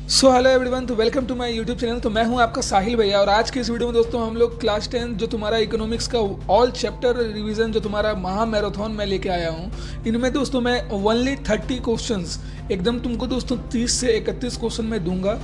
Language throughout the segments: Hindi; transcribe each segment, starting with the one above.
सो हेलो एवरीवन, तो welcome to my YouTube channel. तो मैं हूं आपका साहिल भैया और आज के इस वीडियो में दोस्तों हम लोग क्लास 10 जो तुम्हारा इकोनॉमिक्स का ऑल चैप्टर रिवीजन जो तुम्हारा महा मैराथन में लेके आया हूं। इनमें दोस्तों मैं ओनली 30 क्वेश्चंस एकदम तुमको दोस्तों 30 से 31 क्वेश्चन मैं दूंगा।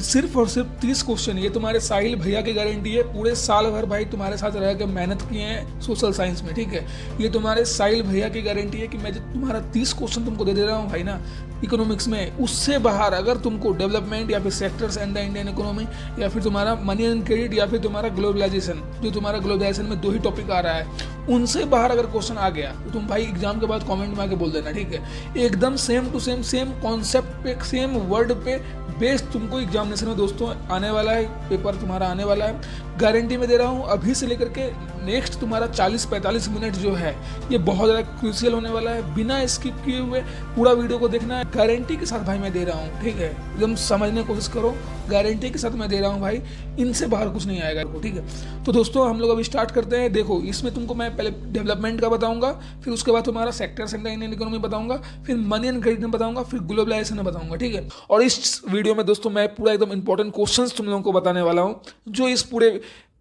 सिर्फ और सिर्फ 30 क्वेश्चन। ये तुम्हारे साहिल भैया की गारंटी है। पूरे साल भर भाई तुम्हारे साथ रह के मेहनत किए हैं सोशल साइंस में, ठीक है। ये तुम्हारे साहिल भैया की गारंटी है कि मैं जो तुम्हारा 30 क्वेश्चन तुमको दे रहा हूँ भाई ना इकोनॉमिक्स में, उससे बाहर अगर तुमको डेवलपमेंट या फिर sectors and the Indian economy या फिर तुम्हारा मनी एंड क्रेडिट या फिर तुम्हारा ग्लोबलाइजेशन, जो तुम्हारा ग्लोबलाइजेशन में 2 ही टॉपिक आ रहा है, उनसे बाहर अगर क्वेश्चन आ गया तो तुम भाई एग्जाम के बाद कमेंट में आके बोल देना, ठीक है। एकदम same to same, same concept पे, सेम वर्ड पे बेस्ड तुमको एग्जामिनेशन में दोस्तों आने वाला है, पेपर तुम्हारा आने वाला है। गारंटी में दे रहा हूँ। अभी से लेकर के नेक्स्ट तुम्हारा 40-45 मिनट जो है ये बहुत ज़्यादा क्रूशियल होने वाला है। बिना स्किप किए हुए पूरा वीडियो को देखना है। गारंटी के साथ भाई मैं दे रहा हूँ, ठीक है। एकदम समझने की कोशिश करो। गारंटी के साथ मैं दे रहा हूँ भाई, इनसे बाहर कुछ नहीं आएगा, ठीक है। तो दोस्तों हम लोग अभी स्टार्ट करते हैं। देखो इसमें तुमको मैं पहले डेवलपमेंट का बताऊंगा, फिर उसके बाद तुम्हारा सेक्टर्स एंड इंडियन इकोनॉमी बताऊंगा, फिर मनी एंड क्रेडिट में बताऊंगा, फिर ग्लोबलाइजेशन में बताऊंगा, ठीक है। और इस वीडियो में दोस्तों मैं पूरा एकदम इंपॉर्टेंट क्वेश्चंस तुम लोगों को बताने वाला हूँ, जो इस पूरे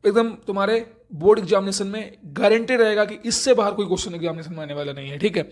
एकदम तुम्हारे बोर्ड एग्जामिनेशन में गारंटी रहेगा कि इससे बाहर कोई क्वेश्चन एग्जामिनेशन में आने वाला नहीं है, ठीक है।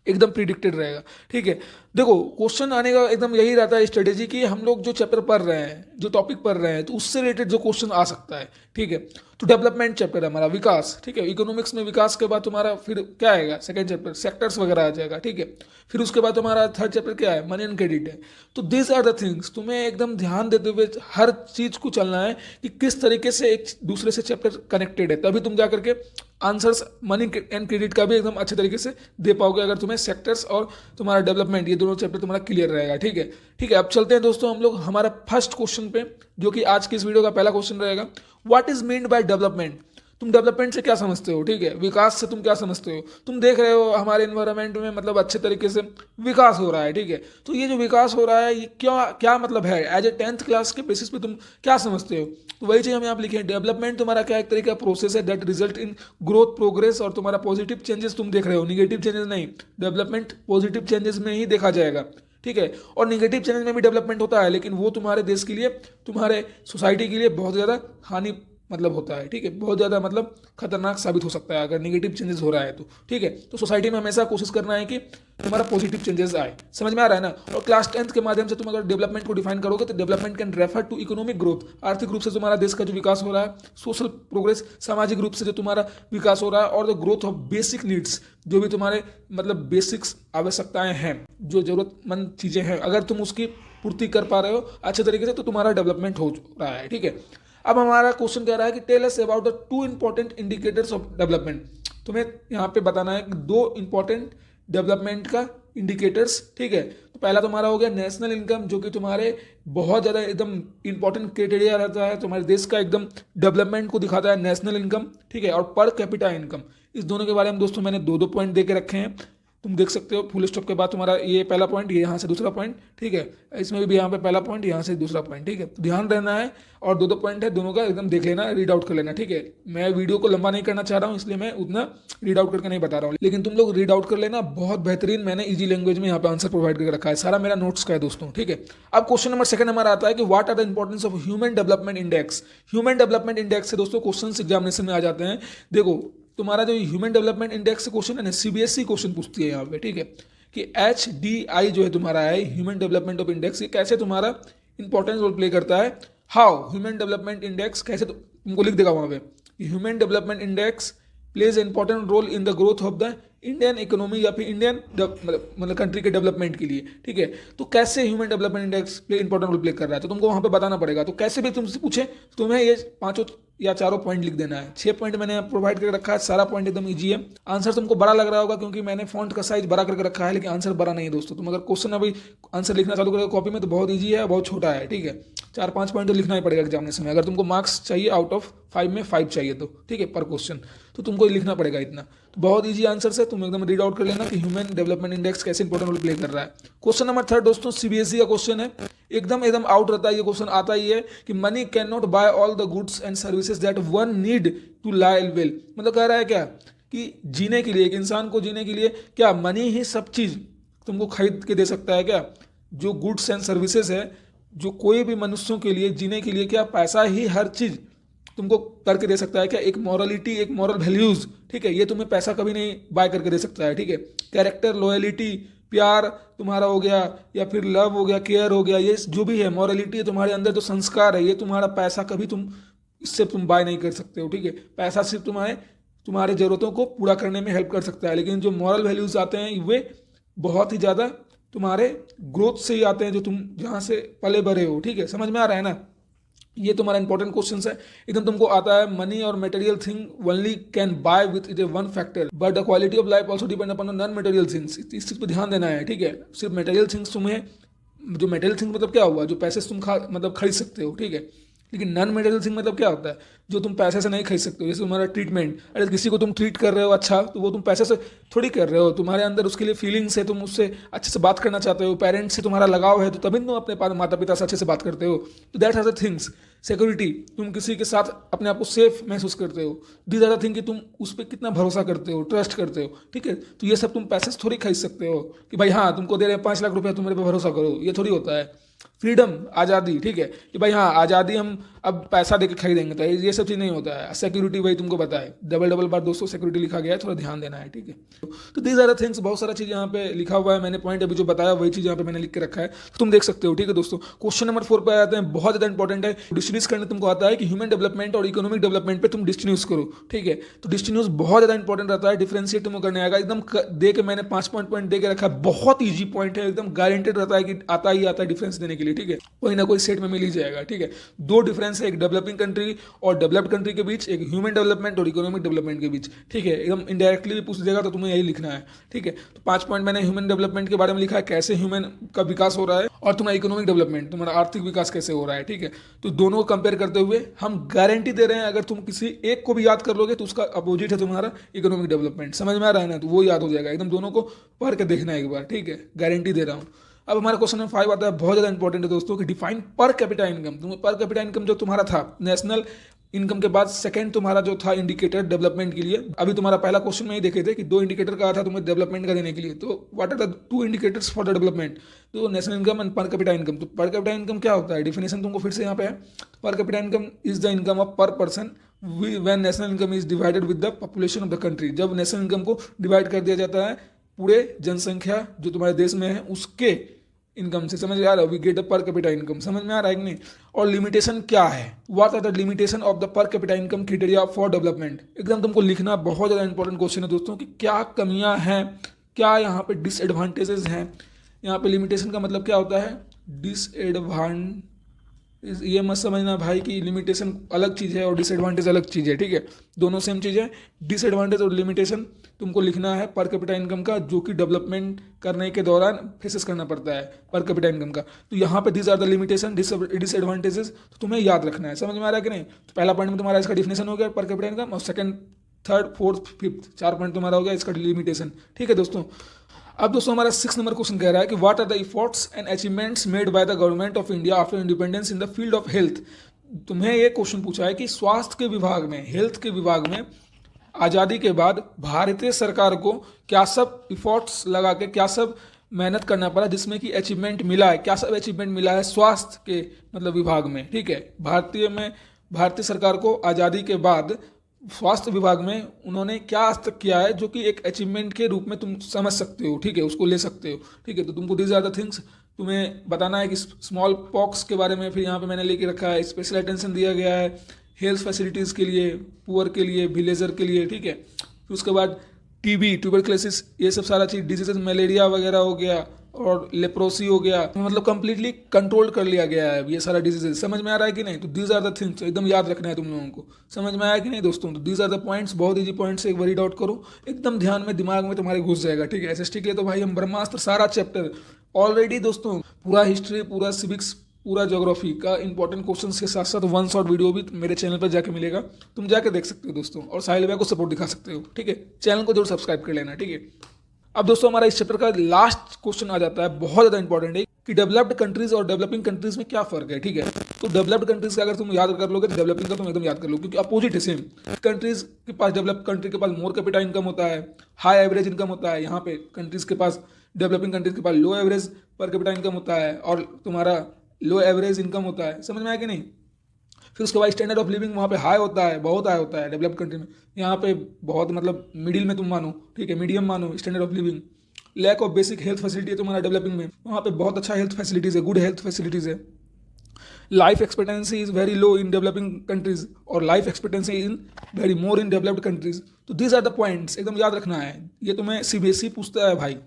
एकदम प्रिडिक्टेड रहेगा, ठीक है। देखो क्वेश्चन आने का एकदम यही रहता है स्ट्रेटेजी कि हम लोग जो चैप्टर पढ़ रहे हैं, जो टॉपिक पढ़ रहे हैं, तो उससे रिलेटेड जो क्वेश्चन आ सकता है, ठीक है। तो डेवलपमेंट चैप्टर है हमारा, विकास, ठीक है। इकोनॉमिक्स में विकास के बाद तुम्हारा फिर क्या आएगा, सेकंड चैप्टर सेक्टर्स वगैरह आ जाएगा, ठीक है। फिर उसके बाद तुम्हारा थर्ड चैप्टर क्या है, मनी एंड क्रेडिट है। तो दिस आर द थिंग्स तुम्हें एकदम ध्यान देते हुए हर चीज को चलना है कि किस तरीके से एक दूसरे से चैप्टर कनेक्टेड है, तभी तुम जा करके आंसर्स मनी एंड क्रेडिट का भी एकदम अच्छे तरीके से दे पाओगे, अगर तुम्हें सेक्टर्स और तुम्हारा डेवलपमेंट ये दोनों चैप्टर तुम्हारा क्लियर रहेगा, ठीक है। ठीक है, अब चलते हैं दोस्तों हम लोग हमारा फर्स्ट क्वेश्चन पे, जो कि आज की इस वीडियो का पहला क्वेश्चन रहेगा। What is meant by development? तुम डेवलपमेंट से क्या समझते हो, ठीक है। विकास से तुम क्या समझते हो? तुम देख रहे हो हमारे एनवायरनमेंट में मतलब अच्छे तरीके से विकास हो रहा है, ठीक है। तो ये जो विकास हो रहा है ये क्या क्या मतलब है, एज ए 10th क्लास के बेसिस पे तुम क्या समझते हो? तो वही चीज़ हम यहाँ पे लिखे हैं। डेवलपमेंट तुम्हारा क्या एक तरीके का प्रोसेस है that result in growth, progress और तुम्हारा पॉजिटिव चेंजेस तुम देख रहे हो, निगेटिव चेंजेस नहीं। डेवलपमेंट पॉजिटिव चेंजेस में ही देखा जाएगा, ठीक है। और निगेटिव चेंजेस में भी डेवलपमेंट होता है, लेकिन वो तुम्हारे देश के लिए, तुम्हारे सोसाइटी के लिए बहुत ज़्यादा हानि मतलब होता है, ठीक है। बहुत ज़्यादा मतलब खतरनाक साबित हो सकता है अगर निगेटिव चेंजेस हो रहा है तो, ठीक है। तो सोसाइटी में हमेशा कोशिश करना है कि तुम्हारा पॉजिटिव चेंजेस आए। समझ में आ रहा है ना? और क्लास 10th के माध्यम से तुम अगर डेवलपमेंट को डिफाइन करोगे तो development can refer to economic growth, आर्थिक रूप से तुम्हारा देश का जो विकास हो रहा है, सोशल प्रोग्रेस, सामाजिक रूप से जो तुम्हारा विकास हो रहा है, और the growth of basic needs, जो भी तुम्हारे मतलब बेसिक्स आवश्यकताएं हैं, जो जरूरतमंद चीज़ें हैं, अगर तुम उसकी पूर्ति कर पा रहे हो अच्छे तरीके से तो तुम्हारा डेवलपमेंट हो रहा है, ठीक है। अब हमारा क्वेश्चन कह रहा है कि tell us about the 2 important indicators of development. तुम्हें यहाँ पे बताना है कि 2 इंपॉर्टेंट डेवलपमेंट का इंडिकेटर्स, ठीक है। तो पहला तुम्हारा हो गया नेशनल इनकम, जो कि तुम्हारे बहुत ज़्यादा एकदम इंपॉर्टेंट क्राइटेरिया रहता है, तुम्हारे देश का एकदम डेवलपमेंट को दिखाता है नेशनल इनकम, ठीक है। और पर कैपिटा इनकम, इस दोनों के बारे में दोस्तों मैंने 2-2 पॉइंट दे के रखे हैं। तुम देख सकते हो फुल स्टॉप के बाद तुम्हारा ये पहला पॉइंट, ये यहाँ से दूसरा पॉइंट, ठीक है। इसमें भी यहाँ पे पहला पॉइंट, यहाँ से दूसरा पॉइंट, ठीक है। तो ध्यान रहना है, और 2-2 पॉइंट है, दोनों का एकदम देख लेना, रीड आउट कर लेना, ठीक है। मैं वीडियो को लंबा नहीं करना चाह रहा हूँ, इसलिए मैं उतना रीड आउट करके नहीं बता रहा हूँ, लेकिन तुम लोग रीड आउट कर लेना। बहुत बेहतरीन मैंने ईजी लैंग्वेज में यहाँ पे आंसर प्रोवाइड करके रखा है, सारा मेरा नोट्स का है दोस्तों, ठीक है। अब क्वेश्चन नंबर 2 हमारा आता है कि what are the importance of human development index. Human development index से दोस्तों क्वेश्चन एग्जामिनेशन में आ जाते हैं। देखो तुम्हारा जो ह्यूमन डेवलपमेंट इंडेक्स से क्वेश्चन है ना, सीबीएसई क्वेश्चन पूछती है यहाँ पे, ठीक है, कि HDI जो है तुम्हारा है ह्यूमन डेवलपमेंट ऑफ इंडेक्स, ये कैसे तुम्हारा इंपॉर्टेंस रोल प्ले करता है। हाउ ह्यूमन डेवलपमेंट इंडेक्स कैसे, तुमको लिख देगा वहाँ पे, human development index plays important role in the growth of the Indian economy या फिर इंडियन मतलब कंट्री के डेवलपमेंट के लिए, ठीक है। तो कैसे human development index important role play कर रहा है, तो तुमको वहाँ पे बताना पड़ेगा। तो कैसे भी तुमसे पूछे तुम्हें ये 5 या 4 पॉइंट लिख देना है। 6 पॉइंट मैंने प्रोवाइड करके रखा है, सारा पॉइंट एकदम ईजी है। आंसर तुमको बड़ा लग रहा होगा क्योंकि मैंने फॉन्ट का साइज बड़ा करके रखा है, लेकिन आंसर बड़ा नहीं है दोस्तों। तुम अगर क्वेश्चन अभी आंसर लिखना चालू करोगे कॉपी में तो बहुत ईजी है, बहुत छोटा है, ठीक है। 4-5 पॉइंट तो लिखना ही पड़ेगा एग्जामिनेशन में, अगर तुमको मार्क्स चाहिए आउट ऑफ 5 में 5 चाहिए तो, ठीक है, पर क्वेश्चन, तो तुमको लिखना पड़ेगा इतना। तो बहुत ईजी आंसर से तुम एकदम रीड आउट कर लेना कि ह्यूमन डेवलपमेंट इंडेक्स कैसे इंपॉर्टेंट रोल प्ले कर रहा है। क्वेश्चन नंबर 3 दोस्तों सीबीएसई का क्वेश्चन है, एकदम एकदम आउट रहता है ये क्वेश्चन, आता ही है कि money can not buy all the goods and services that one need to live well. मतलब कह रहा है क्या कि जीने के लिए, एक इंसान को जीने के लिए क्या मनी ही सब चीज़ तुमको खरीद के दे सकता है क्या? जो गुड्स एंड सर्विसेज है जो कोई भी मनुष्यों के लिए जीने के लिए क्या पैसा ही हर चीज़ तुमको करके दे सकता है क्या? एक मॉरलिटी, एक मॉरल वैल्यूज़, ठीक है, ये तुम्हें पैसा कभी नहीं बाय करके दे सकता है, ठीक है। कैरेक्टर, लॉयलिटी, प्यार तुम्हारा हो गया, या फिर लव हो गया, केयर हो गया, ये जो भी है मॉरलिटी है तुम्हारे अंदर, जो संस्कार है, ये तुम्हारा पैसा कभी इससे तुम बाय नहीं कर सकते हो, ठीक है। पैसा सिर्फ तुम्हारे ज़रूरतों को पूरा करने में हेल्प कर सकता है, लेकिन जो मॉरल वैल्यूज़ आते हैं वे बहुत ही ज़्यादा तुम्हारे ग्रोथ से ही आते हैं, जो तुम जहाँ से पले बढ़े हो, ठीक है। समझ में आ रहा है ना? ये तुम्हारा इंपॉर्टेंट क्वेश्चन है, एकदम तुमको आता है। मनी और material thing only can buy with it one factor, but the quality of life also depend upon non material things. इस चीज़ पर ध्यान देना है, ठीक है। सिर्फ मटेरियल थिंग्स तुम्हें, जो मटेरियल थिंग मतलब क्या हुआ, जो पैसे से तुम मतलब खरीद सकते हो, ठीक है। लेकिन नॉन मटेरियल थिंग मतलब क्या होता है, जो तुम पैसे से नहीं खरीद सकते हो। जैसे तुम्हारा ट्रीटमेंट, अरे किसी को तुम ट्रीट कर रहे हो अच्छा, तो वो तुम पैसे से थोड़ी कर रहे हो, तुम्हारे अंदर उसके लिए फीलिंग्स है, तुम उससे अच्छे से बात करना चाहते हो, पेरेंट्स से तुम्हारा लगाव है, तो तभी तुम अपने माता पिता से अच्छे से बात करते हो। तो that are the things. Security, तुम किसी के साथ अपने आप को सेफ महसूस करते हो। दीज आर द थिंग कि तुम उस पर कितना भरोसा करते हो, ट्रस्ट करते हो, ठीक है। तो ये सब तुम पैसे से थोड़ी खरीद सकते हो कि भाई हाँ तुमको दे रहे हैं 5 लाख रुपया, तुम मेरे पे भरोसा करो, ये थोड़ी होता है। फ्रीडम, आज़ादी, ठीक है, कि भाई हाँ आज़ादी हम अब पैसा देकर खरीदेंगे, तो ये सब चीज़ नहीं होता है। सिक्योरिटी वही तुमको पता है, डबल बार दोस्तों सिक्योरिटी लिखा गया है, थोड़ा ध्यान देना है, ठीक है। तो दीज आर द थिंग्स, बहुत सारा चीज़ यहाँ पे लिखा हुआ है, मैंने पॉइंट अभी जो बताया वही चीज़ यहाँ पे मैंने लिख के रखा है, तो तुम देख सकते हो, ठीक है दोस्तों। क्वेश्चन नंबर 4 पे आते हैं, बहुत ज़्यादा इंपॉर्टेंट है। डिस्टिन्यूज करने तुमको आता है कि ह्यूमन डेवलपमेंट और इकोनॉमिक डेवलपमेंट पे तुम डिस्टिन्यूज करो, ठीक है। तो डिस्टिन्यूज बहुत ज़्यादा इंपॉर्टेंट रहता है, डिफरेंशिएट तुमको करने आएगा, एकदम दे के मैंने 5 पॉइंट दे के रखा है, बहुत ईजी पॉइंट है, एकदम गारंटेड रहता है कि आता ही आता है डिफरेंस देने के लिए, ठीक है। कोई ना कोई सेट में मिल ही जाएगा, ठीक है। 2 डिफरेंस है, एक डेवलपिंग कंट्री और डेवलप्ड कंट्री के बीच, एक ह्यूमन डेवलपमेंट और इकोनॉमिक डेवलपमेंट के बीच, ठीक है। एकदम इनडायरेक्टली भी पूछ देगा तो तुम्हें यही लिखना है, ठीक है। तो 5 पॉइंट मैंने ह्यूमन डेवलपमेंट के बारे में लिखा है, कैसे ह्यूमन का विकास हो रहा है, और तुम्हारा इकोनॉमिक डेवलपमेंट, तुम्हारा आर्थिक विकास कैसे हो रहा है, ठीक है। तो दोनों को कंपेयर करते हुए हम गारंटी दे रहे हैं, अगर तुम किसी एक को भी याद कर लोगे तो उसका अपोजिट है तुम्हारा इकोनॉमिक डेवलपमेंट। समझ में आ रहा है ना? तो वो याद हो जाएगा, एकदम दोनों को पढ़ के देखना एक बार, ठीक है, गारंटी दे रहा हूँ। अब हमारा क्वेश्चन नंबर 5 आता है, बहुत ज़्यादा इंपॉर्टेंट है दोस्तों, कि डिफाइन पर कैपिटा इनकम। तुम्हें पर कैपिटा इनकम जो तुम्हारा था नेशनल इनकम के बाद सेकंड तुम्हारा जो था इंडिकेटर डेवलपमेंट के लिए, अभी तुम्हारा पहला क्वेश्चन में ही देखे थे कि 2 इंडिकेटर का था तुम्हें डेवलपमेंट का देने के लिए। तो what are the 2 indicators for the development? तो national income and per capita income. तो पर कैपिटा इनकम क्या होता है, डिफिनेशन तुमको फिर से यहाँ पे है। Per capita income is the income of per person when national income is divided with the population of the country. जब नेशनल इनकम को डिवाइड कर दिया जाता है पूरे जनसंख्या जो तुम्हारे देश में है उसके इनकम से। समझ आ रहा है? We get the per capita income. समझ में आ रहा है कि नहीं? और लिमिटेशन क्या है, what are the limitation of the per capita income criteria for development. एकदम तुमको लिखना, बहुत ज़्यादा इंपॉर्टेंट क्वेश्चन है दोस्तों, कि क्या कमियां हैं, क्या यहाँ पे डिसएडवांटेजेस हैं। यहाँ पे लिमिटेशन का मतलब क्या होता है, डिसएडवांटेज। ये मत समझना भाई कि लिमिटेशन अलग चीज़ है और डिसएडवांटेज अलग चीज़ है, ठीक है, दोनों सेम चीज़ है। डिसएडवांटेज और लिमिटेशन तुमको लिखना है पर कैपिटा इनकम का, जो कि डेवलपमेंट करने के दौरान फेसेस करना पड़ता है पर कैपिटा इनकम का। तो यहाँ पे these are the limitation disadvantages, तो तुम्हें याद रखना है। समझ में आ रहा है कि नहीं? तो पहला पॉइंट में तुम्हारा इसका डिफिनेशन हो गया पर कैपिटा इनकम, और second, third, fourth, fifth, 4 point तुम्हारा हो गया इसका लिमिटेशन, ठीक है दोस्तों। अब दोस्तों हमारा 6 नंबर क्वेश्चन कह रहा है कि what are the efforts and achievements made by the government of India after independence in the field of health. तुम्हें ये क्वेश्चन पूछा है कि स्वास्थ्य के विभाग में, हेल्थ के विभाग में आज़ादी के बाद भारतीय सरकार को क्या सब इफोर्ट्स लगा के, क्या सब मेहनत करना पड़ा जिसमें कि अचीवमेंट मिला है, क्या सब अचीवमेंट मिला है स्वास्थ्य के मतलब विभाग में, ठीक है। भारतीय सरकार को आज़ादी के बाद स्वास्थ्य विभाग में उन्होंने क्या आज तक किया है, जो कि एक अचीवमेंट के रूप में तुम समझ सकते हो, ठीक है, उसको ले सकते हो, ठीक है। तो तुमको दीज आर द थिंग्स तुम्हें बताना है कि स्मॉल पॉक्स के बारे में, फिर यहाँ पे मैंने लेके रखा है, स्पेशल अटेंशन दिया गया है हेल्थ फैसिलिटीज़ के लिए, पुअर के लिए, विलेजर के लिए, ठीक है। फिर उसके बाद टीबी, ट्यूबरक्लोसिस, ये सब सारा चीज़, डिजीजेज, मलेरिया वगैरह हो गया, और लेप्रोसी हो गया, मतलब कंप्लीटली कंट्रोल कर लिया गया है ये सारा डिजीजेज। समझ में आ रहा है कि नहीं? तो दीज आर द थिंग्स एकदम याद रखना है तुम लोगों को। समझ में आया कि नहीं दोस्तों? तो दीज आर द पॉइंट्स, बहुत ईजी पॉइंट्स, एक वरीड आउट करो, एकदम ध्यान में, दिमाग में तुम्हारे घुस जाएगा, ठीक है। एसएसटी के लिए तो भाई हम ब्रह्मास्त्र सारा चैप्टर ऑलरेडी दोस्तों, पूरा हिस्ट्री, पूरा सिविक्स, पूरा ज्योग्राफी का इंपॉर्टेंट क्वेश्चंस के साथ साथ 1 शॉर्ट वीडियो भी मेरे चैनल पर जाके मिलेगा, तुम जाके देख सकते हो दोस्तों, और साहिल भैया को सपोर्ट दिखा सकते हो, ठीक है। चैनल को जरूर सब्सक्राइब कर लेना, ठीक है। अब दोस्तों हमारा इस चैप्टर का लास्ट क्वेश्चन आ जाता है, बहुत ज़्यादा इंपॉर्टेंट है, कि डेवलप्ड कंट्रीज और डेवलपिंग कंट्रीज में क्या फर्क है, ठीक है। तो डेवलप्ड कंट्रीज का अगर तुम याद कर लोगे तो डेवलपिंग का तुम एकदम याद कर लो, क्योंकि अपोजिट है सेम। कंट्रीज के पास, डेवलप्ड कंट्री के पास मोर कैपिटा इनकम होता है, हाई एवरेज इनकम होता है। यहाँ पे कंट्रीज के पास, डेवलपिंग कंट्रीज के पास लो एवरेज पर कैपिटा इनकम होता है, और तुम्हारा लो एवरेज इनकम होता है, समझ में आया कि नहीं। फिर उसके बाद स्टैंडर्ड ऑफ लिविंग वहाँ पे हाई होता है, बहुत हाई होता है डेवलप्ड कंट्री में। यहाँ पे बहुत मतलब मिडिल में तुम मानो, ठीक है, मीडियम मानो standard of living. Lack of basic health facility है तुम्हारा डेवलपिंग में, वहाँ पे बहुत अच्छा हेल्थ फैसिलिटीज़ है, गुड हेल्थ फैसिलिटीज़ है। Life expectancy is very low in developing countries और life expectancy in very more in developed countries. तो दीज आर द पॉइंट्स, एकदम याद रखना है। ये तुम्हें सीबीएसई पूछता है भाई,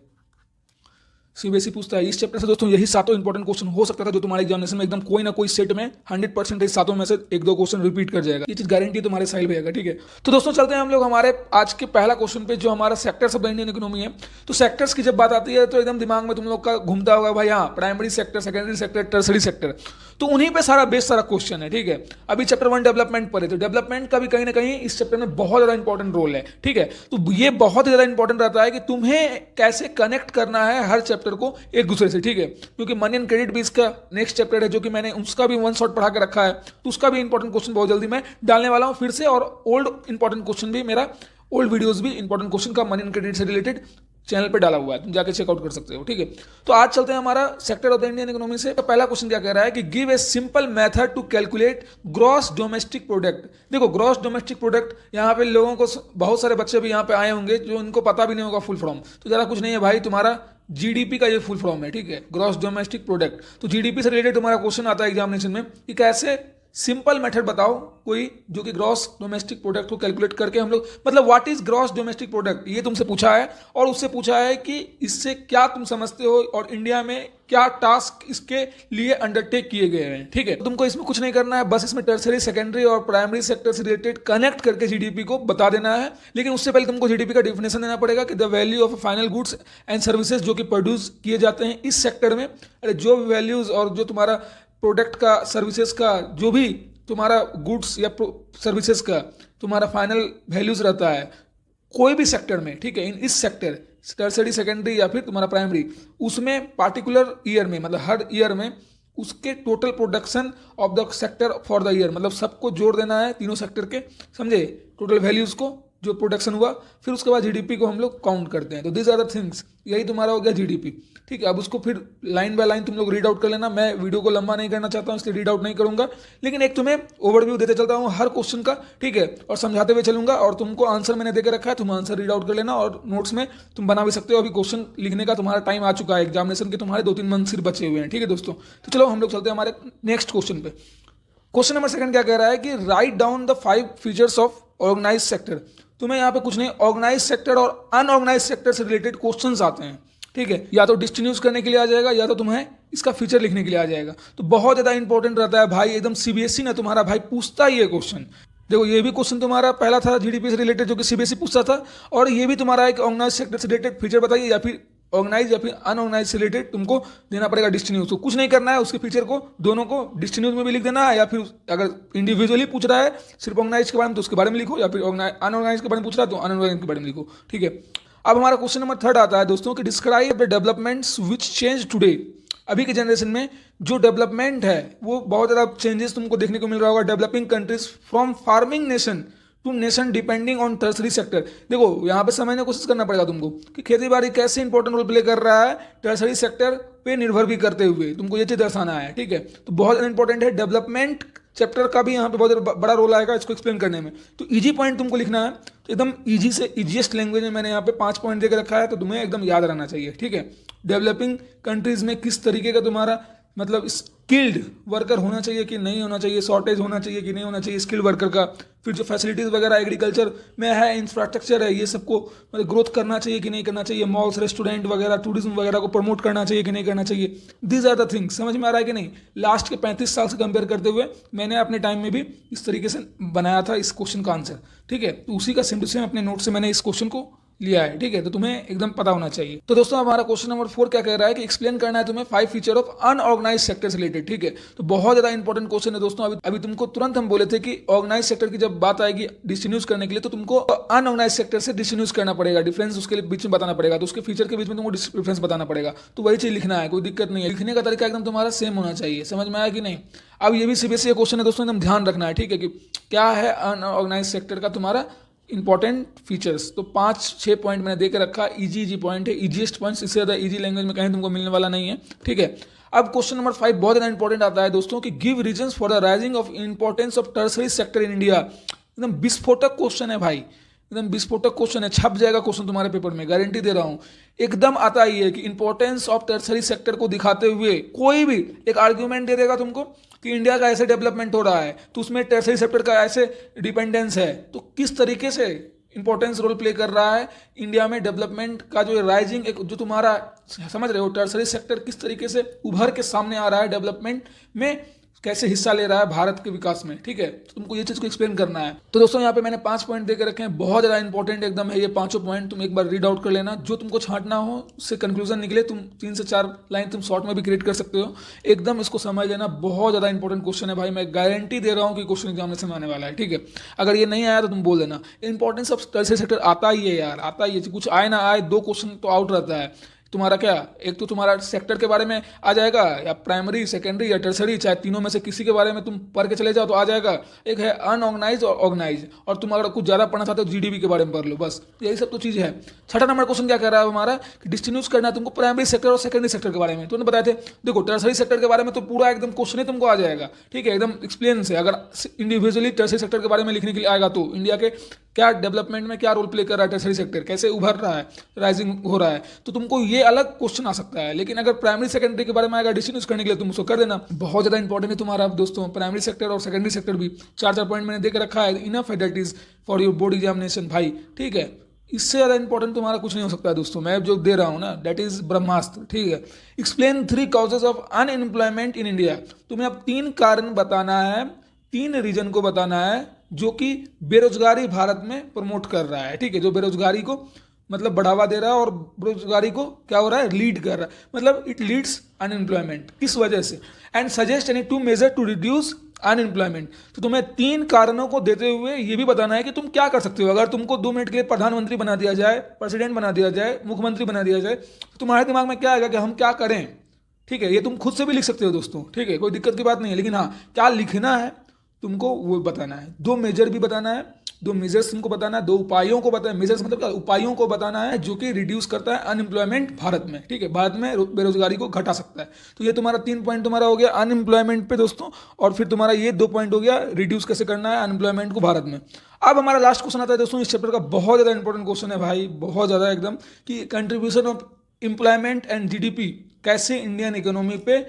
सीबीएसई पूछता है इस चैप्टर से दोस्तों। यही सातों इंपॉर्टेंट क्वेश्चन हो सकता था जो तुम्हारे एग्जामिनेशन में एकदम कोई ना कोई सेट में 100% सातों में से एक दो क्वेश्चन रिपीट कर जाएगा, ये चीज गारंटी तुम्हारे साहिल भैया का, ठीक है। तो दोस्तों चलते हैं हम लोग हमारे आज के पहला क्वेश्चन पे, जो हमारा sectors of the Indian economy है। तो सेक्टर्स की जब बात आती है तो एकदम दिमाग में तुम लोग का घूमता होगा भाई, हाँ primary sector, secondary sector, tertiary sector, तो उन्हीं पे सारा बेस सारा क्वेश्चन है, ठीक है। अभी चैप्टर 1 डेवलपमेंट पर है, तो डेवलपमेंट का भी कहीं ना कहीं इस चैप्टर में बहुत ज्यादा इंपॉर्टेंट रोल है, ठीक है। तो ये बहुत ज्यादा इंपॉर्टेंट रहता है कि तुम्हें कैसे कनेक्ट करना है हर चैप्टर को एक दूसरे से, ठीक है। क्योंकि मनी एंड क्रेडिट भी इसका नेक्स्ट चैप्टर है, जो कि मैंने उसका भी वन शॉट पढ़ा के रखा है, तो उसका भी इंपॉर्टेंट क्वेश्चन बहुत जल्दी मैं डालने वाला हूं फिर से। और ओल्ड इंपॉर्टेंट क्वेश्चन भी, मेरा ओल्ड वीडियोस भी इंपॉर्टेंट क्वेश्चन का मनी एंड क्रेडिट से रिलेटेड चैनल पे डाला हुआ है, तुम जाके चेकआउट कर सकते हो, ठीक है। तो आज चलते हैं हमारा sector of the Indian economy से। तो पहला क्वेश्चन क्या कह रहा है कि give a simple method to calculate gross domestic product. देखो ग्रॉस डोमेस्टिक प्रोडक्ट, यहाँ पे लोगों को, बहुत सारे बच्चे भी यहाँ पे आए होंगे जो उनको पता भी नहीं होगा फुल फॉर्म। तो ज़्यादा कुछ नहीं है भाई, तुम्हारा जीडीपी का ये फुल फॉर्म है, ठीक है, ग्रॉस डोमेस्टिक प्रोडक्ट। तो जीडीपी से रिलेटेड तुम्हारा क्वेश्चन आता है एग्जामिनेशन में कि कैसे सिंपल मेथड बताओ कोई जो कि ग्रॉस डोमेस्टिक प्रोडक्ट को कैलकुलेट करके हम लोग, मतलब what is gross domestic product, ये तुमसे पूछा है। और उससे पूछा है कि इससे क्या तुम समझते हो और इंडिया में क्या टास्क इसके लिए अंडरटेक किए गए हैं, ठीक है। तुमको इसमें कुछ नहीं करना है, बस इसमें टर्सरी, सेकेंडरी और प्राइमरी सेक्टर से रिलेटेड कनेक्ट करके जीडीपी को बता देना है। लेकिन उससे पहले तुमको जीडीपी का डिफिनेशन देना पड़ेगा कि the value of final goods and services जो कि प्रोड्यूस किए जाते हैं इस सेक्टर में। अरे जो वैल्यूज और जो तुम्हारा प्रोडक्ट का, सर्विसेज का, जो भी तुम्हारा गुड्स या सर्विसेज का तुम्हारा फाइनल वैल्यूज रहता है कोई भी सेक्टर में, ठीक है, इन इस सेक्टर टर्सरी, सेकेंडरी या फिर तुम्हारा प्राइमरी, उसमें पार्टिकुलर ईयर में, मतलब हर ईयर में उसके total production of the sector for the year, मतलब सबको जोड़ देना है तीनों सेक्टर के, समझे, टोटल वैल्यूज को जो प्रोडक्शन हुआ। फिर उसके बाद जीडीपी को हम लोग काउंट करते हैं। तो दिस आर द थिंग्स, यही तुम्हारा हो गया जीडीपी, ठीक है। अब उसको फिर लाइन बाय लाइन तुम लोग रीड आउट कर लेना। मैं वीडियो को लंबा नहीं करना चाहता हूँ इसलिए रीड आउट नहीं करूंगा, लेकिन एक तुम्हें ओवरव्यू देते चलता हूँ हर क्वेश्चन का, ठीक है, और समझाते हुए चलूंगा। और तुमको आंसर मैंने देकर रखा है, तुम आंसर रीड आउट कर लेना और नोट्स में तुम बना भी सकते हो। अभी क्वेश्चन लिखने का तुम्हारा टाइम आ चुका है, एग्जामिनेशन के तुम्हारे 2-3 मंथ सिर्फ बचे हुए हैं, ठीक है दोस्तों। तो चलो हम लोग चलते हैं हमारे नेक्स्ट क्वेश्चन पे। क्वेश्चन नंबर 2 क्या कह रहा है कि write down the 5 features of organise sector. तुम्हें यहाँ पे कुछ नहीं, ऑर्गेनाइज सेक्टर और अनऑर्गेनाइज सेक्टर से रिलेटेड क्वेश्चंस आते हैं, ठीक है। या तो डिस्टिन्यूज करने के लिए आ जाएगा या तो तुम्हें इसका फीचर लिखने के लिए आ जाएगा। तो बहुत ज़्यादा इंपॉर्टेंट रहता है भाई, एकदम सीबीएसई ना तुम्हारा भाई पूछता ही है क्वेश्चन। देखो ये भी क्वेश्चन तुम्हारा पहला था जीडीपी से रिलेटेड जो कि सीबीएसई पूछता था, और ये भी तुम्हारा एक ऑर्गेनाइज सेक्टर से रिलेटेड फीचर बताइए, या फिर ऑर्गेनाइज या फिर अनऑर्गेनाइज से रिलेटेड तुमको देना पड़ेगा डिस्टिन्यूज। तो कुछ नहीं करना है, उसके फीचर को दोनों को डिस्टिन्यूज में भी लिख देना है, या फिर अगर इंडिविजुअली पूछ रहा है सिर्फ ऑर्गेनाइज के बारे में तो उसके बारे में लिखो, या फिर अनऑर्गेनाइज के बारे में पूछ रहा है तो अनऑर्गेनाइज के बारे में लिखो, ठीक है। अब हमारा क्वेश्चन नंबर 3 आता है दोस्तों कि describe the developments which change today. अभी के जनरेशन में जो डेवलपमेंट है वो बहुत ज़्यादा चेंजेस तुमको देखने को मिल रहा होगा। Developing countries from farming nation to nation depending on tertiary sector. देखो यहाँ पे समझने की कोशिश करना पड़ेगा तुमको कि खेती बाड़ी कैसे इंपॉर्टेंट रोल प्ले कर रहा है टर्सरी सेक्टर पे निर्भर भी करते हुए, तुमको ये चीज़ दर्शाना है, ठीक है। तो बहुत इंपॉर्टेंट है, डेवलपमेंट चैप्टर का भी यहाँ पे बहुत बड़ा रोल आएगा इसको एक्सप्लेन करने में। तो इजी पॉइंट तुमको लिखना है, तो एकदम इजी से इजीएस्ट लैंग्वेज में मैंने यहाँ पे 5 पॉइंट देकर रखा है, तो तुम्हें एकदम याद रहना चाहिए, ठीक है। डेवलपिंग कंट्रीज में किस तरीके का तुम्हारा मतलब स्किल्ड वर्कर होना चाहिए कि नहीं होना चाहिए, शॉर्टेज होना चाहिए कि नहीं होना चाहिए स्किल्ड वर्कर का, फिर जो फैसिलिटीज़ वगैरह एग्रीकल्चर में है, इंफ्रास्ट्रक्चर है, ये सबको मतलब ग्रोथ करना चाहिए कि नहीं करना चाहिए, मॉल्स, रेस्टोरेंट वगैरह, टूरिज्म वगैरह को प्रमोट करना चाहिए कि नहीं करना चाहिए। दीज आर द थिंग्स, समझ में आ रहा है कि नहीं। लास्ट के 35 साल से कंपेयर करते हुए मैंने अपने टाइम में भी इस तरीके से बनाया था इस क्वेश्चन का आंसर, ठीक है। तो उसी का सेम टू सेम अपने नोट से मैंने इस क्वेश्चन को लिया है, ठीक है। तो तुम्हें एकदम पता होना चाहिए। तो दोस्तों हमारा क्वेश्चन नंबर 4 क्या कह रहा है कि एक्सप्लेन करना है तुम्हें 5 फीचर ऑफ अनऑर्गेनाइज सेक्टर से रिलेटेड, ठीक है। तो बहुत ज्यादा इंपॉर्टेंट क्वेश्चन है दोस्तों। अभी तुमको तुरंत हम बोले थे कि ऑर्गेनाइज सेक्टर की जब बात आएगी डिस्टिन्यूज करने के लिए तो तुमको अनऑर्गेनाइज सेक्टर से डिस्टिन्यूज करना पड़ेगा, डिफरेंस उसके बीच में बताना पड़ेगा, तो उसके फीचर के बीच में तुमको डिफरेंस बताना पड़ेगा। तो वही चीज लिखना है, कोई दिक्कत नहीं है, लिखने का तरीका एकदम तुम्हारा सेम होना चाहिए, समझ में आया कि नहीं। अब ये भी सीबीएसई क्वेश्चन है दोस्तों, एकदम ध्यान रखना है, ठीक है, कि क्या है अनऑर्गेनाइज सेक्टर का तुम्हारा इंपॉर्टेंट फीचर्स। तो 5-6 पॉइंट मैंने देकर रखा, इजी पॉइंट है, इजीएस्ट पॉइंट, इससे ज़्यादा इजी लैंग्वेज में कहीं तुमको मिलने वाला नहीं है, ठीक है। अब क्वेश्चन नंबर 5 बहुत ज़्यादा इंपॉर्टेंट आता है दोस्तों कि give reasons for the rising of importance of tertiary sector in India. एकदम विस्फोटक क्वेश्चन है भाई, एकदम विस्फोटक क्वेश्चन है, छप जाएगा क्वेश्चन तुम्हारे पेपर में, गारंटी दे रहा हूं। एकदम आता ही है कि इंपॉर्टेंस ऑफ टर्सरी सेक्टर को दिखाते हुए कोई भी एक आर्ग्यूमेंट दे देगा तुमको कि इंडिया का ऐसे डेवलपमेंट हो रहा है तो उसमें टर्सरी सेक्टर का ऐसे डिपेंडेंस है, तो किस तरीके से इंपॉर्टेंस रोल प्ले कर रहा है इंडिया में डेवलपमेंट का, जो राइजिंग एक जो तुम्हारा समझ रहे हो टर्सरी सेक्टर किस तरीके से उभर के सामने आ रहा है डेवलपमेंट में, कैसे हिस्सा ले रहा है भारत के विकास में, ठीक है। तो तुमको ये चीज़ को एक्सप्लेन करना है। तो दोस्तों यहाँ पे मैंने 5 पॉइंट देकर रखे हैं, बहुत ज़्यादा इंपॉर्टेंट एकदम है ये पांचों पॉइंट, तुम एक बार रीड आउट कर लेना, जो तुमको छांटना हो उससे कंक्लूजन निकले, तुम 3 से 4 लाइन तुम शॉर्ट में भी क्रिएट कर सकते हो, एकदम इसको समझ लेना। बहुत ज़्यादा इंपॉर्टेंट क्वेश्चन है भाई, मैं गारंटी दे रहा हूँ कि क्वेश्चन एग्जामिनेशन में आने वाला है, ठीक है। अगर ये नहीं आया तो तुम बोल देना। इंपॉर्टेंस ऑफ टर्सरी सेक्टर आता ही है यार, आता ही है, कुछ आए ना आए 2 क्वेश्चन तो आउट रहता है तुम्हारा। क्या एक तो तुम्हारा सेक्टर के बारे में आ जाएगा, या प्राइमरी सेकेंडरी या टर्सरी, चाहे तीनों में से किसी के बारे में तुम पढ़ के चले जाओ तो आ जाएगा। एक है अनऑर्गेनाइज और ऑर्गेनाइज, और तुम अगर कुछ ज़्यादा पढ़ना चाहते हो जीडीपी के बारे में पढ़ लो, बस यही सब तो चीज़ है। छठा नंबर क्वेश्चन क्या कह रहा है हमारा कि डिस्टिंग्विश करना है तुमको प्राइमरी सेक्टर और सेकेंडरी सेक्टर के बारे में। तुमने बताए थे देखो टर्सरी सेक्टर के बारे में तो पूरा एकदम क्वेश्चन ही तुमको आ जाएगा, ठीक है, एकदम एक्सप्लेन से। अगर इंडिविजुअली टर्सरी सेक्टर के बारे में लिखने के लिए आएगा तो इंडिया के क्या डेवलपमेंट में क्या रोल प्ले कर रहा है टर्सरी सेक्टर, कैसे उभर रहा है, राइजिंग हो रहा है, तो तुमको ये अलग क्वेश्चन आ सकता है। लेकिन अगर प्राइमरी सेकेंडरी के बारे में आएगा डिस्टिंग्विश करने के लिए तुम उसको कर देना। बहुत ज़्यादा इंपॉर्टेंट है तुम्हारा दोस्तों प्राइमरी सेक्टर और सेकेंडरी सेक्टर भी। 4 पॉइंट मैंने देकर रखा है, इनफ है that is for your board examination भाई, ठीक है। इससे ज़्यादा इंपॉर्टेंट तुम्हारा कुछ नहीं हो सकता है दोस्तों, मैं जो दे रहा हूँ ना दैट इज ब्रह्मास्त्र, ठीक है। Explain 3 causes of unemployment in India. तुम्हें अब 3 कारण बताना है, 3 रीजन को बताना है जो कि बेरोजगारी भारत में प्रमोट कर रहा है, ठीक है, जो बेरोजगारी को मतलब बढ़ावा दे रहा है और बेरोजगारी को क्या हो रहा है लीड कर रहा है, मतलब इट लीड्स अनएम्प्लॉयमेंट, किस वजह से। And suggest any 2 major to reduce unemployment. तो तुम्हें 3 कारणों को देते हुए ये भी बताना है कि तुम क्या कर सकते हो। अगर तुमको 2 मिनट के लिए प्रधानमंत्री बना दिया जाए, प्रेसिडेंट बना दिया जाए, मुख्यमंत्री बना दिया जाए, तो तुम्हारे दिमाग में क्या आएगा कि हम क्या करें, ठीक है। ये तुम खुद से भी लिख सकते हो दोस्तों, ठीक है, कोई दिक्कत की बात नहीं है। लेकिन हाँ, क्या लिखना है तुमको वो बताना है। 2 मेजर भी बताना है, 2 मेजर्स तुमको बताना है, 2 उपायों को बताना है। मेजर्स मतलब क्या, उपायों को बताना है जो कि रिड्यूस करता है अनएम्प्लॉयमेंट भारत में, ठीक है, भारत में बेरोजगारी को घटा सकता है। तो ये तुम्हारा 3 पॉइंट तुम्हारा हो गया अनएम्प्लॉयमेंट पे दोस्तों, और फिर तुम्हारा ये 2 पॉइंट हो गया रिड्यूस कैसे करना है अनएम्प्लॉयमेंट को भारत में। अब हमारा लास्ट क्वेश्चन आता है दोस्तों, इस चैप्टर का बहुत ज़्यादा इंपॉर्टेंट क्वेश्चन है भाई, बहुत ज़्यादा एकदम, कि contribution of employment and GDP कैसे इंडियन इकोनॉमी पे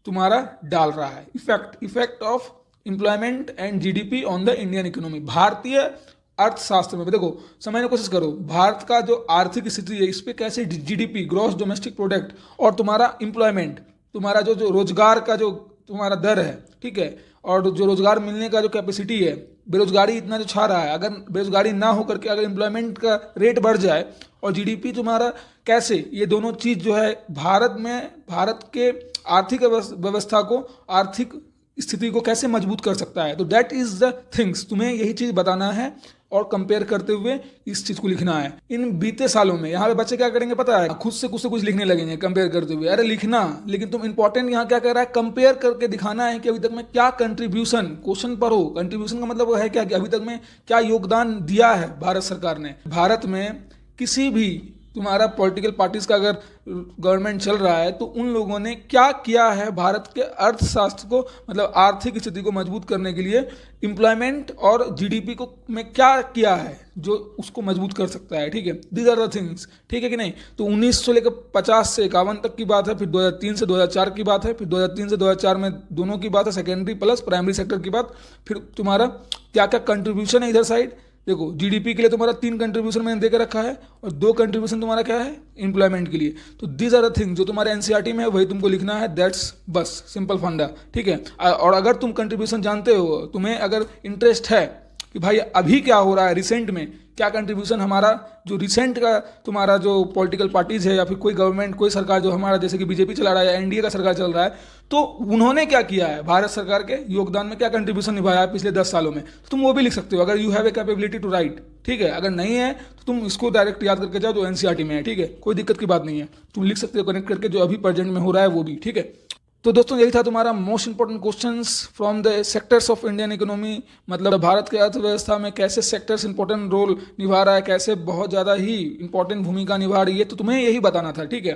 तुम्हारा डाल रहा है, effect of employment and GDP on the Indian economy. भारतीय अर्थशास्त्र में देखो समझने की कोशिश करो, भारत का जो आर्थिक स्थिति है इस पे कैसे जीडीपी ग्रॉस डोमेस्टिक प्रोडक्ट और तुम्हारा एम्प्लॉयमेंट, तुम्हारा जो रोजगार का जो तुम्हारा दर है, ठीक है, और जो रोजगार मिलने का जो कैपेसिटी है, बेरोजगारी इतना जो छा रहा है, अगर बेरोजगारी ना हो करके अगर एम्प्लॉयमेंट का रेट बढ़ जाए और जीडीपी तुम्हारा कैसे, ये दोनों चीज़ जो है भारत में भारत के आर्थिक व्यवस्था को, आर्थिक स्थिति को कैसे मजबूत कर सकता है। तो दैट इज द थिंग्स, तुम्हें यही चीज़ बताना है और कंपेयर करते हुए इस चीज़ को लिखना है। इन बीते सालों में यहाँ पे बच्चे क्या करेंगे पता है, खुद से कुछ लिखने लगेंगे कंपेयर करते हुए, अरे लिखना, लेकिन तुम इंपॉर्टेंट यहाँ क्या कर रहा है, कंपेयर करके दिखाना है कि अभी तक में क्या कंट्रीब्यूशन, क्वेश्चन पर हो, कंट्रीब्यूशन का मतलब वो है क्या कि अभी तक में क्या योगदान दिया है भारत सरकार ने। भारत में किसी भी तुम्हारा पॉलिटिकल पार्टीज का अगर गवर्नमेंट चल रहा है तो उन लोगों ने क्या किया है भारत के अर्थशास्त्र को, मतलब आर्थिक स्थिति को मजबूत करने के लिए, एम्प्लॉयमेंट और जीडीपी को में क्या किया है जो उसको मजबूत कर सकता है, ठीक है। दीज आर द थिंग्स, ठीक है कि नहीं। तो 1950 से 51 तक की बात है, फिर 2003 से 2004 की बात है, फिर 2003 से 2004 में दोनों की बात है, सेकेंडरी प्लस प्राइमरी सेक्टर की बात, फिर तुम्हारा क्या क्या कंट्रीब्यूशन है इधर साइड। देखो जीडीपी के लिए तुम्हारा 3 कंट्रीब्यूशन मैंने देकर रखा है और 2 कंट्रीब्यूशन तुम्हारा क्या है एम्प्लॉयमेंट के लिए। तो दीज आर द थिंग जो तुम्हारे एनसीईआरटी में है वही तुमको लिखना है, दैट्स बस सिंपल फंडा, ठीक है। और अगर तुम कंट्रीब्यूशन जानते हो, तुम्हें अगर इंटरेस्ट है कि भाई अभी क्या हो रहा है रिसेंट में, क्या कंट्रीब्यूशन हमारा जो रिसेंट का तुम्हारा जो पॉलिटिकल पार्टीज है या फिर कोई गवर्नमेंट, कोई सरकार जो हमारा जैसे कि बीजेपी चला रहा है या एनडीए का सरकार चल रहा है, तो उन्होंने क्या किया है, भारत सरकार के योगदान में क्या कंट्रीब्यूशन निभाया है पिछले 10 सालों में, तो तुम वो भी लिख सकते हो अगर you have a capability to write, ठीक है। अगर नहीं है तो तुम इसको डायरेक्ट याद करके जाओ जो एनसीईआरटी में है, ठीक है, कोई दिक्कत की बात नहीं है, तुम लिख सकते हो कनेक्ट करके जो अभी प्रेजेंट में हो रहा है वो भी, ठीक है। तो दोस्तों यही था तुम्हारा most important questions from the sectors of Indian economy, मतलब भारत के अर्थव्यवस्था में कैसे सेक्टर्स इंपॉर्टेंट रोल निभा रहा है, कैसे बहुत ज़्यादा ही इंपॉर्टेंट भूमिका निभा रही है, तो तुम्हें यही बताना था, ठीक है।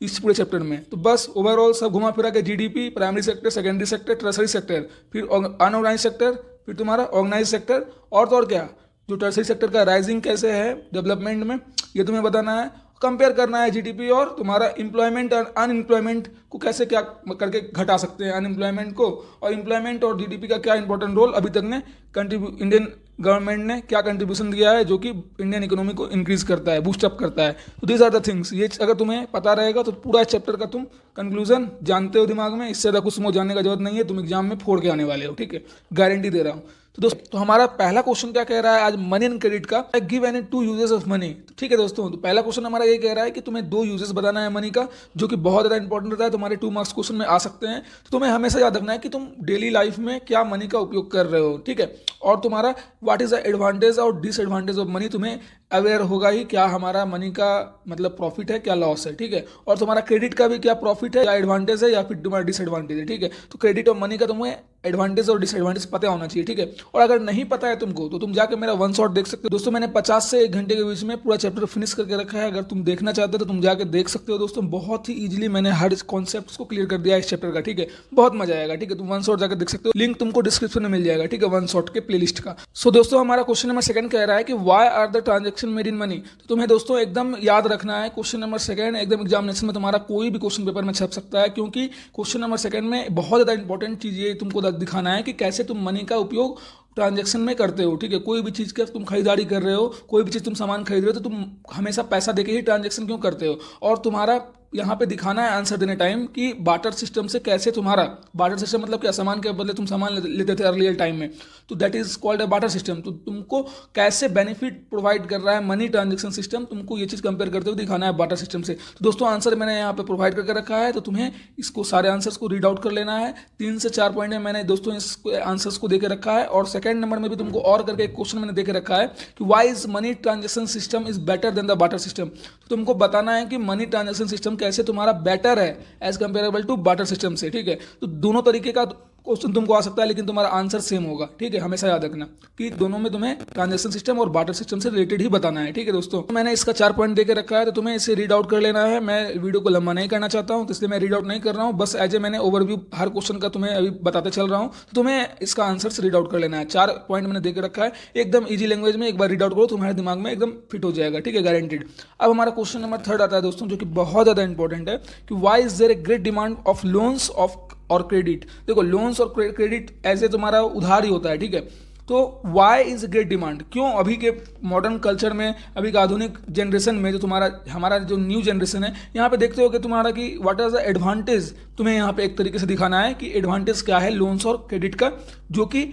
इस पूरे चैप्टर में। तो बस ओवरऑल सब घुमा फिरा के GDP, primary sector, secondary sector, tertiary sector, फिर अनऑर्गेनाइज सेक्टर, फिर तुम्हारा ऑर्गेनाइज सेक्टर, और तो और क्या, जो टर्सरी सेक्टर का राइजिंग कैसे है डेवलपमेंट में, ये तुम्हें बताना है। कंपेयर करना है जीडीपी और तुम्हारा एम्प्लॉयमेंट और अनएम्प्लॉयमेंट को कैसे क्या करके घटा सकते हैं अनएम्प्लॉयमेंट को, और एम्प्लॉयमेंट और जीडीपी का क्या इंपॉर्टेंट रोल अभी तक ने इंडियन गवर्नमेंट ने क्या कंट्रीब्यूशन दिया है जो कि इंडियन इकोनॉमी को इंक्रीज करता है, बूस्टअप करता है। तो दीज आर द थिंग्स, ये अगर तुम्हें पता रहेगा तो पूरा चैप्टर का तुम कंक्लूजन जानते हो दिमाग में। इससे ज़्यादा कुछ तुमको जानने का जरूरत नहीं है, तुम एग्जाम में फोड़ के आने वाले हो, ठीक है, गारंटी दे रहा हूँ। तो दोस्तों, तो हमारा पहला क्वेश्चन क्या कह रहा है आज, मनी एंड क्रेडिट का, give any 2 uses of money. ठीक है दोस्तों, तो पहला क्वेश्चन हमारा ये कह रहा है कि तुम्हें 2 यूजेस बताना है मनी का, जो कि बहुत ज़्यादा इंपॉर्टेंट रहता है, तुम्हारे 2 मार्क्स क्वेश्चन में आ सकते हैं। तो तुम्हें हमेशा याद रखना है कि तुम डेली लाइफ में क्या मनी का उपयोग कर रहे हो, ठीक है, और तुम्हारा व्हाट इज द एडवांटेज और डिसएडवांटेज ऑफ मनी, तुम्हें अवेयर होगा ही, क्या हमारा मनी का मतलब प्रॉफिट है, क्या लॉस है, ठीक है, और तुम्हारा क्रेडिट का भी क्या प्रॉफिट है, क्या एडवांटेज है, या फिर तुम्हारा डिसएडवांटेज है, ठीक है। तो क्रेडिट और मनी का तुम्हें एडवांटेज और डिसएडवांटेज पता होना चाहिए, ठीक है। और अगर नहीं पता है तुमको तो तुम जाके मेरा 1 शॉट देख सकते हो दोस्तों। मैंने 50 से 1 घंटे के बीच में पूरा चैप्टर फिनिश करके रखा है, अगर तुम देखना चाहते हो तो तुम जाके देख सकते हो दोस्तों। बहुत ही इजीली मैंने हर कॉन्सेप्ट को क्लियर कर दिया इस चैप्टर का, ठीक है, बहुत मजा आएगा, ठीक है। तुम 1 शॉट जाकर देख सकते हो, लिंक तुमको डिस्क्रिप्शन में मिल जाएगा, ठीक है, 1 शॉट के प्लेलिस्ट का। सो दोस्तों, हमारा क्वेश्चन नंबर 2 कह रहा है कि why are the transaction made in money. तो तुम्हें दोस्तों एकदम याद रखना है, क्वेश्चन नंबर 2 एकदम एग्जामिनेशन में तुम्हारा कोई भी क्वेश्चन पेपर में छप सकता है, क्योंकि क्वेश्चन नंबर 2 में बहुत ज़्यादा इंपॉर्टेंट चीज़ ये तुमको दिखाना है कि कैसे तुम मनी का उपयोग ट्रांजैक्शन में करते हो, ठीक है। कोई भी चीज़ का तुम खरीदारी कर रहे हो, कोई भी चीज़ तुम सामान खरीद रहे हो, तो तुम हमेशा पैसा देके ही ट्रांजैक्शन क्यों करते हो, और तुम्हारा यहाँ पे दिखाना है आंसर देने टाइम कि बार्टर सिस्टम से कैसे तुम्हारा, बार्टर सिस्टम मतलब क्या, सामान के बदले तुम सामान लेते थे अर्लियर टाइम में, तो that is called a barter system. तो तुमको कैसे बेनिफिट प्रोवाइड कर रहा है मनी ट्रांजेक्शन सिस्टम, तुमको ये चीज़ कंपेयर करते हुए दिखाना है बार्टर सिस्टम से। तो दोस्तों आंसर मैंने यहाँ पे प्रोवाइड करके रखा है, तो तुम्हें इसको सारे आंसर्स को रीड आउट कर लेना है। 3 से 4 पॉइंट में मैंने दोस्तों इस आंसर्स को देके रखा है, और 2nd नंबर में भी तुमको और करके एक क्वेश्चन मैंने देके रखा है कि why is money transaction system is better than the barter system. तो तुमको बताना है कि मनी ट्रांजेक्शन सिस्टम कैसे तुम्हारा बेटर है as comparable to barter system से, ठीक है। तो दोनों तरीके का क्वेश्चन तुमको आ सकता है, लेकिन तुम्हारा आंसर सेम होगा, ठीक है। हमेशा याद रखना कि दोनों में तुम्हें ट्रांजैक्शन सिस्टम और बार्टर सिस्टम से रिलेटेड ही बताना है, ठीक है दोस्तों। तो मैंने इसका 4 पॉइंट देके रखा है, तो तुम्हें इसे रीड आउट कर लेना है। मैं वीडियो को लंबा नहीं करना चाहता हूँ, तो इसलिए मैं रीड आउट नहीं कर रहा हूँ, बस एज ए मैंने ओवरव्यू हर क्वेश्चन का तुम्हें अभी बताते चल रहा हूँ। तो तुम्हें इसका आंसर रीड आउट कर लेना है। 4 पॉइंट मैंने देके रखा है, एकदम ईजी लैंग्वेज में, एक बार रीड आउट करो, तुम्हारे दिमाग में एकदम फिट हो जाएगा, ठीक है, गारंटेड। अब हमारा क्वेश्चन नंबर 3 आता है दोस्तों, जो कि बहुत ज़्यादा इंपॉर्टेंट है कि why is there a great demand of loans of और क्रेडिट। देखो, लोन्स और क्रेडिट ऐसे तुम्हारा उधार ही होता है, ठीक है। तो वाई इज ग्रेट डिमांड, क्यों अभी के मॉडर्न कल्चर में, अभी के आधुनिक जनरेशन में, जो हमारा जो न्यू जनरेशन है, यहाँ पे देखते हो कि तुम्हारा कि व्हाट इज द एडवांटेज, तुम्हें यहाँ पे एक तरीके से दिखाना है कि एडवांटेज क्या है लोन्स और क्रेडिट का, जो कि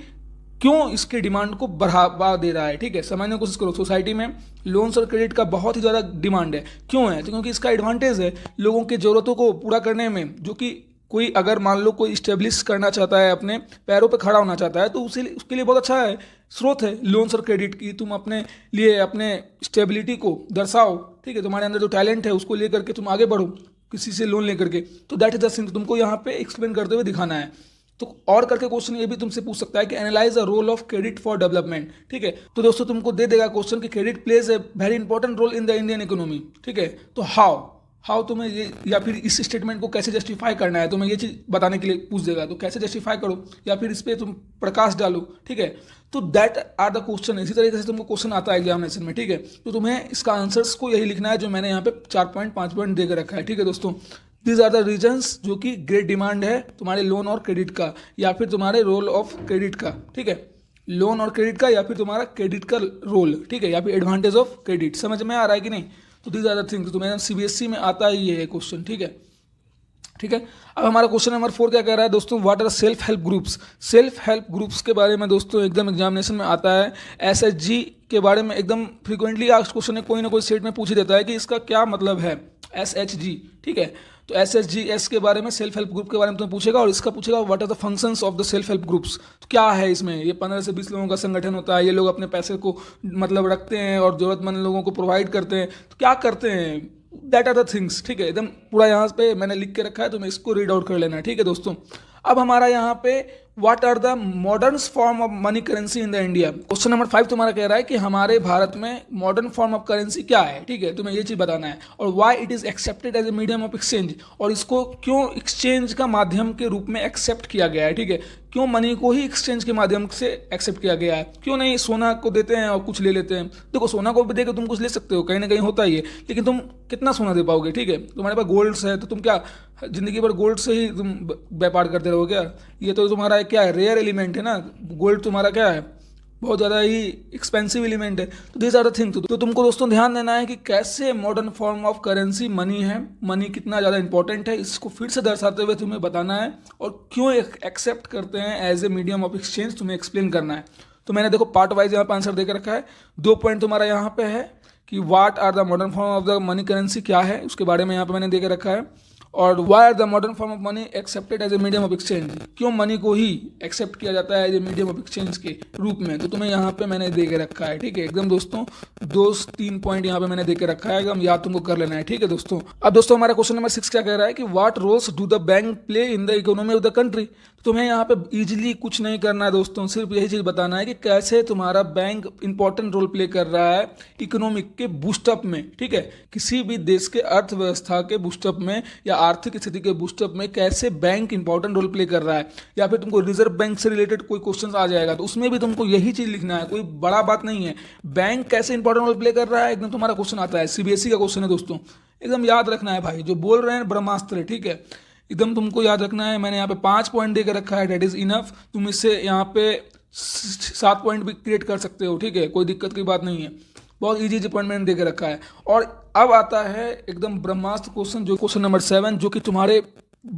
क्यों इसके डिमांड को बढ़ावा दे रहा है, ठीक है। समझने की कोशिश करो, सोसाइटी में लोन्स और क्रेडिट का बहुत ही ज़्यादा डिमांड है। क्यों है? तो क्योंकि इसका एडवांटेज है लोगों की ज़रूरतों को पूरा करने में, जो कि कोई अगर मान लो कोई इस्टेब्लिश करना चाहता है, अपने पैरों पे खड़ा होना चाहता है, तो उसके लिए बहुत अच्छा है, स्रोत है लोन्स और क्रेडिट की। तुम अपने लिए अपने स्टेबिलिटी को दर्शाओ, ठीक है, तुम्हारे अंदर जो टैलेंट है उसको लेकर के तुम आगे बढ़ो किसी से लोन लेकर के। तो दैट इज द थिंग, तुमको यहाँ पे एक्सप्लेन करते हुए दिखाना है। तो और करके क्वेश्चन ये भी तुमसे पूछ सकता है कि analyse the role of credit for development, ठीक है। तो दोस्तों तुमको दे देगा क्वेश्चन कि credit plays a very important role in the Indian economy, ठीक है। तो हाउ तुम्हें ये, या फिर इस स्टेटमेंट को कैसे जस्टिफाई करना है, तुम्हें ये चीज़ बताने के लिए पूछ देगा। तो कैसे जस्टिफाई करो, या फिर इस पर तुम प्रकाश डालो, ठीक है। तो दैट आर द क्वेश्चन। इसी तरीके से तुमको क्वेश्चन आता है एग्जामिनेशन में, ठीक है। तो तुम्हें इसका आंसर्स को यही लिखना है जो मैंने यहाँ पे 4 पॉइंट 5 पॉइंट देकर रखा है, ठीक है दोस्तों। दीज आर द रीजन्स जो कि ग्रेट डिमांड है तुम्हारे लोन और क्रेडिट का, या फिर तुम्हारे रोल ऑफ क्रेडिट का, ठीक है, लोन और क्रेडिट का, या फिर तुम्हारा क्रेडिट का रोल, ठीक है, या फिर एडवांटेज ऑफ क्रेडिट। समझ में आ रहा है कि नहीं? तो दीज आर द थिंग्स, तुम्हें सीबीएसई में आता ही है क्वेश्चन, ठीक है, ठीक है। अब हमारा क्वेश्चन नंबर 4 क्या कह रहा है दोस्तों, what are self help groups. Self help groups के बारे में दोस्तों एकदम एग्जामिनेशन में आता है। एसएचजी के बारे में एकदम फ्रीक्वेंटली आस्क्ड क्वेश्चन है, कोई ना कोई स्टेट में पूछ ही देता है कि इसका क्या मतलब है, एसएचजी, ठीक है। तो एसएचजीएस के बारे में, सेल्फ हेल्प ग्रुप के बारे में तुम्हें पूछेगा, और इसका पूछेगा what are the functions of the self help groups. तो क्या है इसमें, ये 15 से 20 लोगों का संगठन होता है, ये लोग अपने पैसे को मतलब रखते हैं और ज़रूरतमंद लोगों को प्रोवाइड करते हैं। तो क्या करते हैं, दैट आर द थिंग्स, ठीक है, एकदम पूरा यहाँ पे मैंने लिख के रखा है, तो मैं इसको रीड आउट कर लेना है, ठीक है दोस्तों। अब हमारा यहाँ पे what are the modern form of money currency in the India. Question number 5 तुम्हारा कह रहा है कि हमारे भारत में मॉडर्न फॉर्म ऑफ करेंसी क्या है, ठीक है, तुम्हें ये चीज बताना है। और why it is accepted as a medium of exchange, और इसको क्यों एक्सचेंज का माध्यम के रूप में एक्सेप्ट किया गया है, ठीक है, क्यों मनी को ही एक्सचेंज के माध्यम से एक्सेप्ट किया गया है, क्यों नहीं सोना को देते हैं और कुछ ले लेते हैं। देखो सोना को भी देकर तुम कुछ ले सकते हो, कहीं ना कहीं होता ही है, लेकिन तुम कितना सोना दे पाओगे, ठीक है, तुम्हारे पास गोल्ड्स है तो तुम क्या जिंदगी भर गोल्ड से ही तुम व्यापार करते रहो क्या। ये तो तुम्हारा क्या है, रेयर एलिमेंट है ना, गोल्ड तुम्हारा क्या है, बहुत ज़्यादा ही एक्सपेंसिव एलिमेंट है। तो दिस आर द थिंग। तो तुमको दोस्तों ध्यान देना है कि कैसे modern form of currency money है, मनी कितना ज़्यादा इंपॉर्टेंट है, इसको फिर से दर्शाते हुए तुम्हें बताना है, और क्यों एक्सेप्ट करते हैं as a medium of exchange तुम्हें एक्सप्लेन करना है। तो मैंने देखो पार्ट वाइज यहाँ पे आंसर देकर रखा है। 2 पॉइंट तुम्हारा यहाँ पे है कि what are the modern form of the money currency क्या है, उसके बारे में यहाँ पे मैंने देकर रखा है। और why are the modern form of money accepted as a medium of exchange, क्यों मनी को ही एक्सेप्ट किया जाता है as a medium of exchange के रूप में। तो तुम्हें यहाँ पे मैंने दे के रखा है, ठीक है, एकदम दोस्तों 2-3 पॉइंट यहाँ पे मैंने दे के रखा है, एकदम याद तुमको कर लेना है, ठीक है दोस्तों। अब दोस्तों हमारा क्वेश्चन नंबर 6 क्या कह रहा है कि what roles do the bank play in the economy of the country. तुम्हें यहाँ पे इजीली कुछ नहीं करना है दोस्तों, सिर्फ यही चीज बताना है कि कैसे तुम्हारा बैंक इंपॉर्टेंट रोल प्ले कर रहा है इकोनॉमिक के बूस्टअप में, ठीक है, किसी भी देश के अर्थव्यवस्था के बूस्टअप में या आर्थिक स्थिति के बूस्टअप में कैसे बैंक इंपॉर्टेंट रोल प्ले कर रहा है। या फिर तुमको रिजर्व बैंक से रिलेटेड कोई क्वेश्चन आ जाएगा तो उसमें भी तुमको यही चीज लिखना है, कोई बड़ा बात नहीं है। बैंक कैसे इंपॉर्टेंट रोल प्ले कर रहा है, एकदम तुम्हारा क्वेश्चन आता है, सीबीएसई का क्वेश्चन है दोस्तों, एकदम याद रखना है भाई, जो बोल रहे हैं ब्रह्मास्त्र, ठीक है, एकदम तुमको याद रखना है। मैंने यहाँ पे 5 पॉइंट देकर रखा है, डेट इज इनफ। तुम इससे यहाँ पे 7 पॉइंट भी क्रिएट कर सकते हो, ठीक है, कोई दिक्कत की बात नहीं है, बहुत इजी पॉइंट मैंने देकर रखा है। और अब आता है एकदम ब्रह्मास्त्र क्वेश्चन, जो क्वेश्चन नंबर 7, जो कि तुम्हारे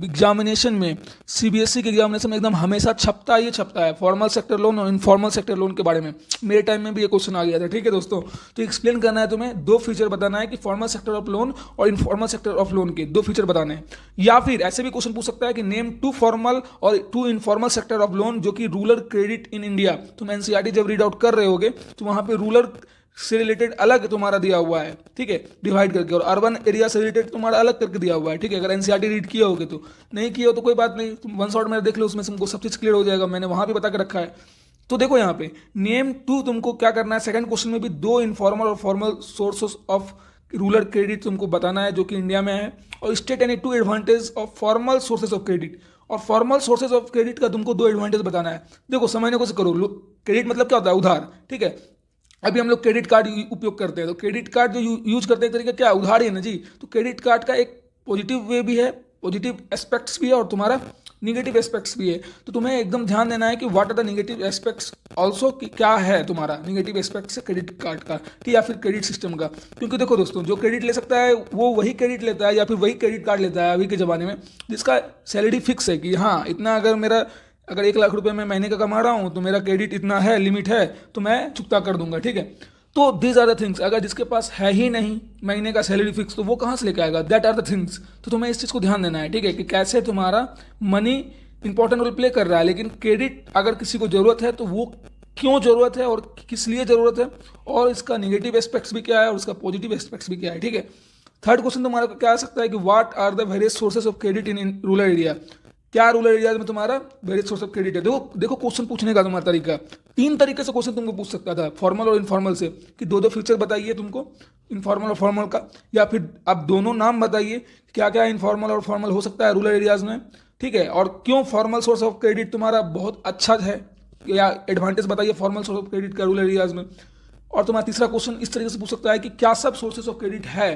एग्जामिनेशन में, सीबीएसई के एग्जामिनेशन में एकदम हमेशा छपता ही छपता है, फॉर्मल सेक्टर लोन और इनफॉर्मल सेक्टर लोन के बारे में। मेरे टाइम में भी ये क्वेश्चन आ गया था, ठीक है दोस्तों। तो एक्सप्लेन करना है तुम्हें, 2 फीचर बताना है कि फॉर्मल सेक्टर ऑफ लोन और इनफॉर्मल सेक्टर ऑफ लोन के 2 फीचर बताने हैं। या फिर ऐसे भी क्वेश्चन पूछ सकता है कि नेम 2 फॉर्मल और 2 इनफॉर्मल सेक्टर ऑफ लोन जो कि रूरल क्रेडिट इन इंडिया। तुम एनसीईआरटी जब रीड आउट कर रहे होगे तो वहां पे रूरल से रिलेटेड अलग तुम्हारा दिया हुआ है, ठीक है, डिवाइड करके, और अर्बन एरिया से रिलेटेड तुम्हारा अलग करके दिया हुआ है, ठीक है। अगर एनसीईआरटी रीड किया होगे तो, नहीं किया हो तो कोई बात नहीं, तुम वन शॉट में देख लो, उसमें तुमको सब चीज क्लियर हो जाएगा, मैंने वहां भी बता के रखा है। तो देखो यहाँ पे नेम 2 तुमको क्या करना है, सेकंड क्वेश्चन में भी 2 इनफॉर्मल और formal sources of rural credit तुमको बताना है जो कि इंडिया में है, और state any 2 advantage of formal sources of credit. और फॉर्मल सोर्सेज ऑफ क्रेडिट का तुमको 2 एडवांटेज बताना है। देखो समझने को से करो, क्रेडिट मतलब क्या होता है, उधार, ठीक है। अभी हम लोग क्रेडिट कार्ड उपयोग करते हैं, तो क्रेडिट कार्ड जो यूज करते हैं तरीका क्या, उधार ही है ना जी। तो क्रेडिट कार्ड का एक पॉजिटिव वे भी है, पॉजिटिव एस्पेक्ट्स भी है, और तुम्हारा निगेटिव एस्पेक्ट्स भी है। तो तुम्हें एकदम ध्यान देना है कि what are the negative aspects also, कि क्या है तुम्हारा निगेटिव एस्पेक्ट्स है क्रेडिट कार्ड का, कि या फिर क्रेडिट सिस्टम का। क्योंकि देखो दोस्तों, जो क्रेडिट ले सकता है वो वही क्रेडिट लेता है या फिर वही क्रेडिट कार्ड लेता है अभी के ज़माने में, जिसका सैलरी फिक्स है कि हाँ इतना, अगर 1 लाख रुपए मैं महीने का कमा रहा हूँ तो मेरा क्रेडिट इतना है, लिमिट है, तो मैं चुकता कर दूंगा, ठीक है। तो दीज आर द थिंग्स। अगर जिसके पास है ही नहीं महीने का सैलरी फिक्स, तो वो कहाँ से लेके आएगा, दैट आर द थिंग्स। तो तुम्हें इस चीज़ को ध्यान देना है, ठीक है, कि कैसे तुम्हारा मनी इंपॉर्टेंट रोल प्ले कर रहा है, लेकिन क्रेडिट अगर किसी को जरूरत है तो वो क्यों जरूरत है और किस लिए जरूरत है, और इसका निगेटिव एस्पेक्ट्स भी क्या है और इसका पॉजिटिव एस्पेक्ट्स भी क्या है, ठीक है। थर्ड क्वेश्चन तुम्हारा क्या आ सकता है कि what are the various sources of credit in rural area. क्या रूरल एरिया में तुम्हारा वेरियस सोर्स ऑफ क्रेडिट है। देखो क्वेश्चन पूछने का तुम्हारा तरीका 3 तरीके से क्वेश्चन तुमको पूछ सकता था, फॉर्मल और इनफॉर्मल से, कि 2 फीचर बताइए तुमको इनफॉर्मल और फॉर्मल का, या फिर आप दोनों नाम बताइए क्या क्या इनफॉर्मल और फॉर्मल हो सकता है रूरल एरियाज में, ठीक है, और क्यों फॉर्मल सोर्स ऑफ क्रेडिट तुम्हारा बहुत अच्छा है, या एडवांटेज बताइए फॉर्मल सोर्स ऑफ क्रेडिट का रूरल एरियाज में। और तुम्हारा तीसरा क्वेश्चन इस तरीके से पूछ सकता है कि क्या सब सोर्सेस ऑफ क्रेडिट है,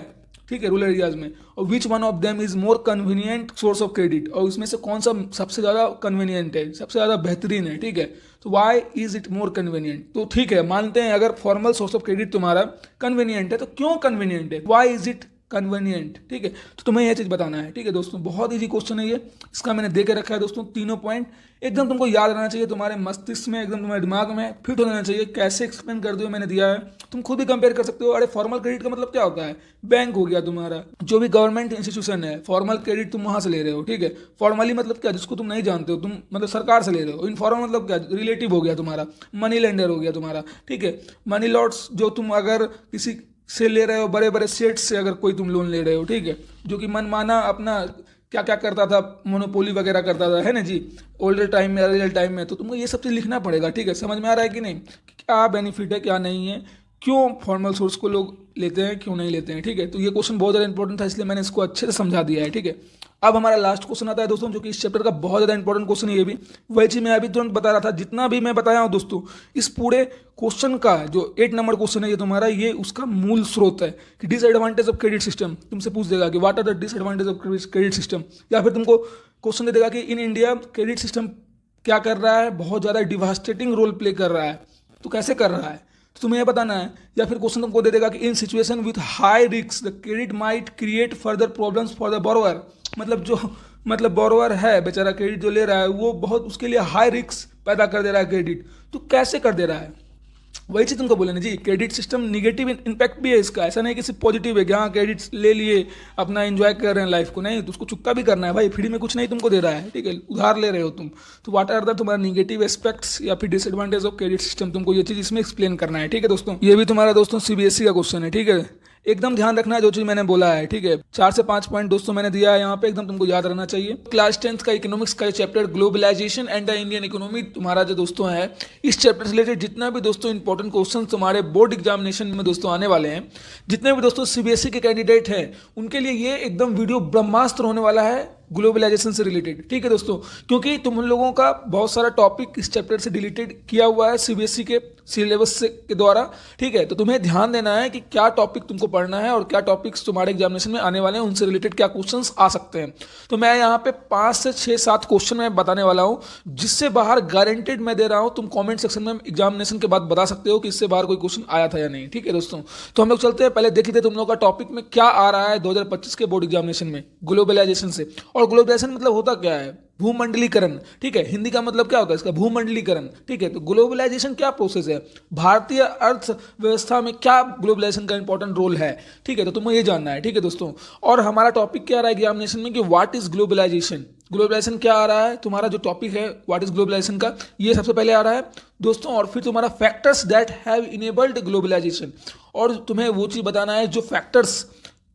ठीक है, रूरल एरियाज में, और which one of them is more convenient source of credit, और इसमें से कौन सा सबसे ज़्यादा कन्वीनियंट है, सबसे ज़्यादा बेहतरीन है, ठीक है। तो why is it more convenient, तो ठीक है मानते हैं अगर फॉर्मल सोर्स ऑफ क्रेडिट तुम्हारा कन्वीनियंट है, तो क्यों कन्वीनियंट है, वाई इज इट कन्वीनियंट, ठीक है। तो तुम्हें यह चीज बताना है, ठीक है दोस्तों, बहुत इजी क्वेश्चन है ये, इसका मैंने दे के रखा है दोस्तों, तीनों पॉइंट एकदम तुमको याद रहना चाहिए, तुम्हारे मस्तिष्क में एकदम तुम्हारे दिमाग में फिट हो जाना चाहिए। कैसे एक्सप्लेन कर दो मैंने दिया है, तुम खुद भी कंपेयर कर सकते हो। अरे फॉर्मल क्रेडिट का मतलब क्या होता है, बैंक हो गया तुम्हारा, जो भी गवर्नमेंट इंस्टीट्यूशन है, फॉर्मल क्रेडिट तुम वहां से ले रहे हो, ठीक है। फॉर्मली मतलब क्या, जिसको तुम नहीं जानते हो, तुम मतलब सरकार से ले रहे हो। इनफॉर्मल मतलब क्या, रिलेटिव हो गया तुम्हारा, मनी लेंडर हो गया तुम्हारा, ठीक है। मनी लॉट्स, जो तुम अगर किसी से ले रहे हो, बड़े बड़े सेट से अगर कोई तुम लोन ले रहे हो, ठीक है, जो कि मनमाना अपना क्या क्या करता था, मोनोपोली वगैरह करता था, है ना जी, ओल्डर टाइम में, रियल टाइम में। तो तुमको ये सब चीज़ लिखना पड़ेगा, ठीक है। समझ में आ रहा है कि नहीं, क्या बेनिफिट है क्या नहीं है, क्यों फॉर्मल सोर्स को लोग लेते हैं क्यों नहीं लेते हैं, ठीक है। तो ये क्वेश्चन बहुत ज़्यादा इंपॉर्टेंट था, इसलिए मैंने इसको अच्छे से समझा दिया है, ठीक है। अब हमारा लास्ट क्वेश्चन आता है दोस्तों, जो कि इस चैप्टर का बहुत ज़्यादा इंपॉर्टेंट क्वेश्चन है। ये भी वही चीज़ मैं अभी तुरंत बता रहा था, जितना भी मैं बताया हूँ दोस्तों, इस पूरे क्वेश्चन का जो 8 नंबर क्वेश्चन है ये तुम्हारा, ये उसका मूल स्रोत है कि डिसएडवांटेज ऑफ क्रेडिट सिस्टम। तुमसे पूछ देगा कि what are the disadvantage of credit system, या फिर तुमको क्वेश्चन दे देगा कि इन इंडिया क्रेडिट सिस्टम क्या कर रहा है, बहुत ज़्यादा डिवास्टेटिंग रोल प्ले कर रहा है। तो कैसे कर रहा है, तो तुम्हें यह बताना है। या फिर क्वेश्चन तुमको दे देगा कि in situation with high risk the credit might create further problems for the borrower. मतलब बोरोवर है बेचारा, क्रेडिट जो ले रहा है वो बहुत उसके लिए हाई रिस्क पैदा कर दे रहा है क्रेडिट। तो कैसे कर दे रहा है, वही चीज़ तुमको बोले ना जी। क्रेडिट सिस्टम निगेटिव इम्पैक्ट भी है इसका, ऐसा नहीं कि सिर्फ पॉजिटिव है कि हाँ क्रेडिट ले लिए अपना एंजॉय कर रहे हैं लाइफ को, नहीं, तो उसको चुकता भी करना है भाई, फ्री में कुछ नहीं तुमको दे रहा है, ठीक है, उधार ले रहे हो तुम। तो व्हाट आर द तुम्हारा निगेटिव एस्पेक्ट्स या फिर डिसएडवांटेज ऑफ क्रेडिट सिस्टम, तुमको ये चीज़ इसमें एक्सप्लेन करना है, ठीक है दोस्तों। ये भी तुम्हारा दोस्तों सीबीएसई का क्वेश्चन है, ठीक है। एकदम ध्यान रखना है जो चीज मैंने बोला है, ठीक है। 4 से 5 पॉइंट दोस्तों मैंने दिया है यहाँ पे, एकदम तुमको याद रहना चाहिए। क्लास 10th का इकोनॉमिक्स का chapter globalisation and the Indian economy तुम्हारा जो दोस्तों है, इस चैप्टर से रिलेटेड जितना भी दोस्तों इंपॉर्टेंट क्वेश्चन तुम्हारे बोर्ड एग्जामिनेशन में दोस्तों आने वाले हैं, जितने भी दोस्तों सीबीएसई के कैंडिडेट हैं, उनके लिए ये एकदम वीडियो ब्रह्मास्त्र होने वाला है ग्लोबलाइजेशन से रिलेटेड, ठीक है दोस्तों। क्योंकि तुम लोगों का बहुत सारा टॉपिक इस चैप्टर से डिलीटेड किया हुआ है सीबीएसई के सिलेबस से के द्वारा, ठीक है। तो तुम्हें ध्यान देना है कि क्या टॉपिक तुमको पढ़ना है और क्या टॉपिक्स तुम्हारे एग्जामिनेशन में आने वाले हैं, उनसे रिलेटेड क्या क्वेश्चंस आ सकते हैं। तो मैं यहाँ पे 5 से 6-7 क्वेश्चन मैं बताने वाला हूँ, जिससे बाहर गारंटेड मैं दे रहा हूँ। तुम कॉमेंट सेक्शन में एग्जामिनेशन के बाद बता सकते हो कि इससे बाहर कोई क्वेश्चन आया था या नहीं, ठीक है दोस्तों। तो हम लोग चलते हैं, पहले देख लेते तुम लोग का टॉपिक में क्या आ रहा है 2025 के बोर्ड एग्जामिनेशन में ग्लोबलाइजेशन से। और ग्लोबलाइजेशन मतलब होता क्या है, भूमंडलीकरण, ठीक है। हिंदी का मतलब क्या होता है इसका, भूमंडलीकरण, ठीक है। तो ग्लोबलाइजेशन क्या प्रोसेस है, भारतीय अर्थव्यवस्था में क्या ग्लोबलाइजेशन का इंपॉर्टेंट रोल है, ठीक है। तो तुम्हें ये जानना है, ठीक है दोस्तों। और हमारा टॉपिक क्या आ रहा है एग्जामिनेशन में कि व्हाट इज ग्लोबलाइजेशन, ग्लोबलाइजेशन क्या आ रहा है, तुम्हारा जो टॉपिक है व्हाट इज ग्लोबलाइजेशन का, ये सबसे पहले आ रहा है दोस्तों। और फिर तुम्हारा factors that have enabled globalisation, और तुम्हें वो चीज़ बताना है जो फैक्टर्स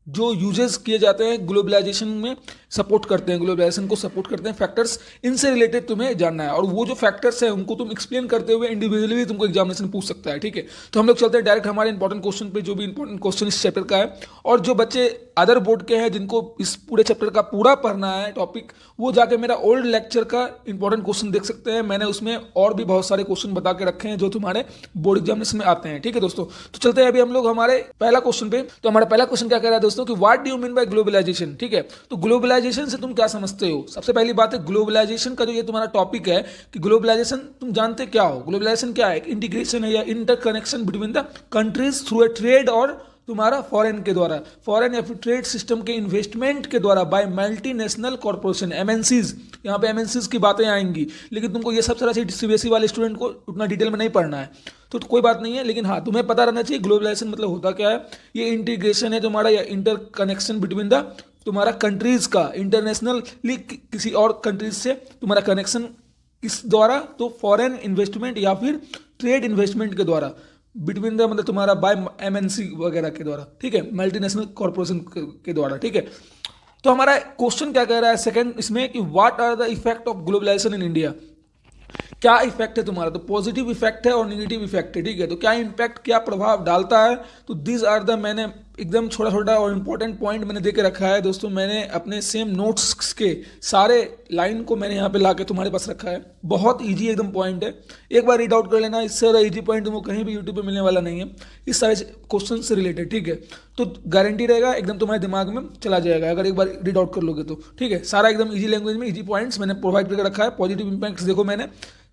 जो यूजेस किए जाते हैं ग्लोबलाइजेशन में, सपोर्ट करते हैं, ग्लोबलाइजेशन को सपोर्ट करते हैं फैक्टर्स, इनसे रिलेटेड तुम्हें जानना है। और वो जो फैक्टर्स हैं उनको तुम एक्सप्लेन करते हुए इंडिविजुअली भी तुमको एग्जामिनेशन पूछ सकता है, ठीक है। तो हम लोग चलते हैं डायरेक्ट हमारे इंपॉर्टेंट क्वेश्चन पे, जो भी इंपॉर्टेंट क्वेश्चन इस चैप्टर का है। और जो बच्चे अदर बोर्ड के हैं जिनको इस पूरे चैप्टर का पूरा पढ़ना है टॉपिक, वो जाके मेरा ओल्ड लेक्चर का इंपॉर्टेंट क्वेश्चन देख सकते हैं। मैंने उसमें और भी बहुत सारे क्वेश्चन बता के रखे हैं जो तुम्हारे बोर्ड एग्जामिनेशन में आते हैं, ठीक है दोस्तों। तो चलते हैं अभी हम लोग हमारे पहला क्वेश्चन पे। तो हमारा पहला क्वेश्चन क्या कह रहा है दोस्तों कि what do you mean by globalisation, ठीक है। तो ग्लोबलाइजेशन से तुम क्या समझते हो, सबसे पहली बात है ग्लोबलाइजेशन का जो ये तुम्हारा टॉपिक है कि ग्लोबलाइजेशन तुम जानते क्या हो, ग्लोबलाइजेशन क्या है, इंटीग्रेशन है या interconnection between the countries through a trade, और तुम्हारा फॉरेन के द्वारा, फॉरेन या फिर ट्रेड सिस्टम के इन्वेस्टमेंट के द्वारा बाय मल्टीनेशनल कॉर्पोरेशन, एमएनसीज। यहाँ पे एमएनसीज की बातें आएंगी, लेकिन तुमको ये सब सारा चीज सीबीएसई वाले स्टूडेंट को उतना डिटेल में नहीं पढ़ना है, तो कोई बात नहीं है। लेकिन हाँ, तुम्हें पता रहना चाहिए ग्लोबलाइजेशन मतलब होता क्या है। ये इंटीग्रेशन है तुम्हारा या इंटरकनेक्शन बिटवीन द तुम्हारा कंट्रीज का, इंटरनेशनली किसी और कंट्रीज से तुम्हारा कनेक्शन किस द्वारा, तो फॉरेन इन्वेस्टमेंट या फिर ट्रेड इन्वेस्टमेंट के द्वारा, बिटवीन द मतलब तुम्हारा बाय एमएनसी वगैरह के द्वारा, ठीक है, मल्टीनेशनल कॉर्पोरेशन के द्वारा, ठीक है। तो हमारा क्वेश्चन क्या कह रहा है सेकंड इसमें कि what are the effect of globalisation in India, क्या इफेक्ट है तुम्हारा। तो पॉजिटिव इफेक्ट है और नेगेटिव इफेक्ट है, ठीक है। तो क्या इम्पैक्ट, क्या प्रभाव डालता है, तो दिस आर द, मैंने एकदम छोटा छोटा और इंपॉर्टेंट पॉइंट मैंने दे के रखा है दोस्तों। मैंने अपने सेम नोट्स के सारे लाइन को मैंने यहाँ पे ला के तुम्हारे पास रखा है। बहुत ईजी एकदम पॉइंट है, एक बार रीड आउट कर लेना, इससे ज़्यादा ईजी पॉइंट तुमको कहीं भी यूट्यूब पे मिलने वाला नहीं है इस सारे क्वेश्चन से रिलेटेड, ठीक है। तो गारंटी रहेगा एकदम तुम्हारे दिमाग में चला जाएगा अगर एक बार रीड आउट कर लोगे तो, ठीक है। सारा एकदम ईजी लैंग्वेज में ईजी पॉइंट्स मैंने प्रोवाइड करके रखा है। पॉजिटिव इंपैक्ट्स देखो मैंने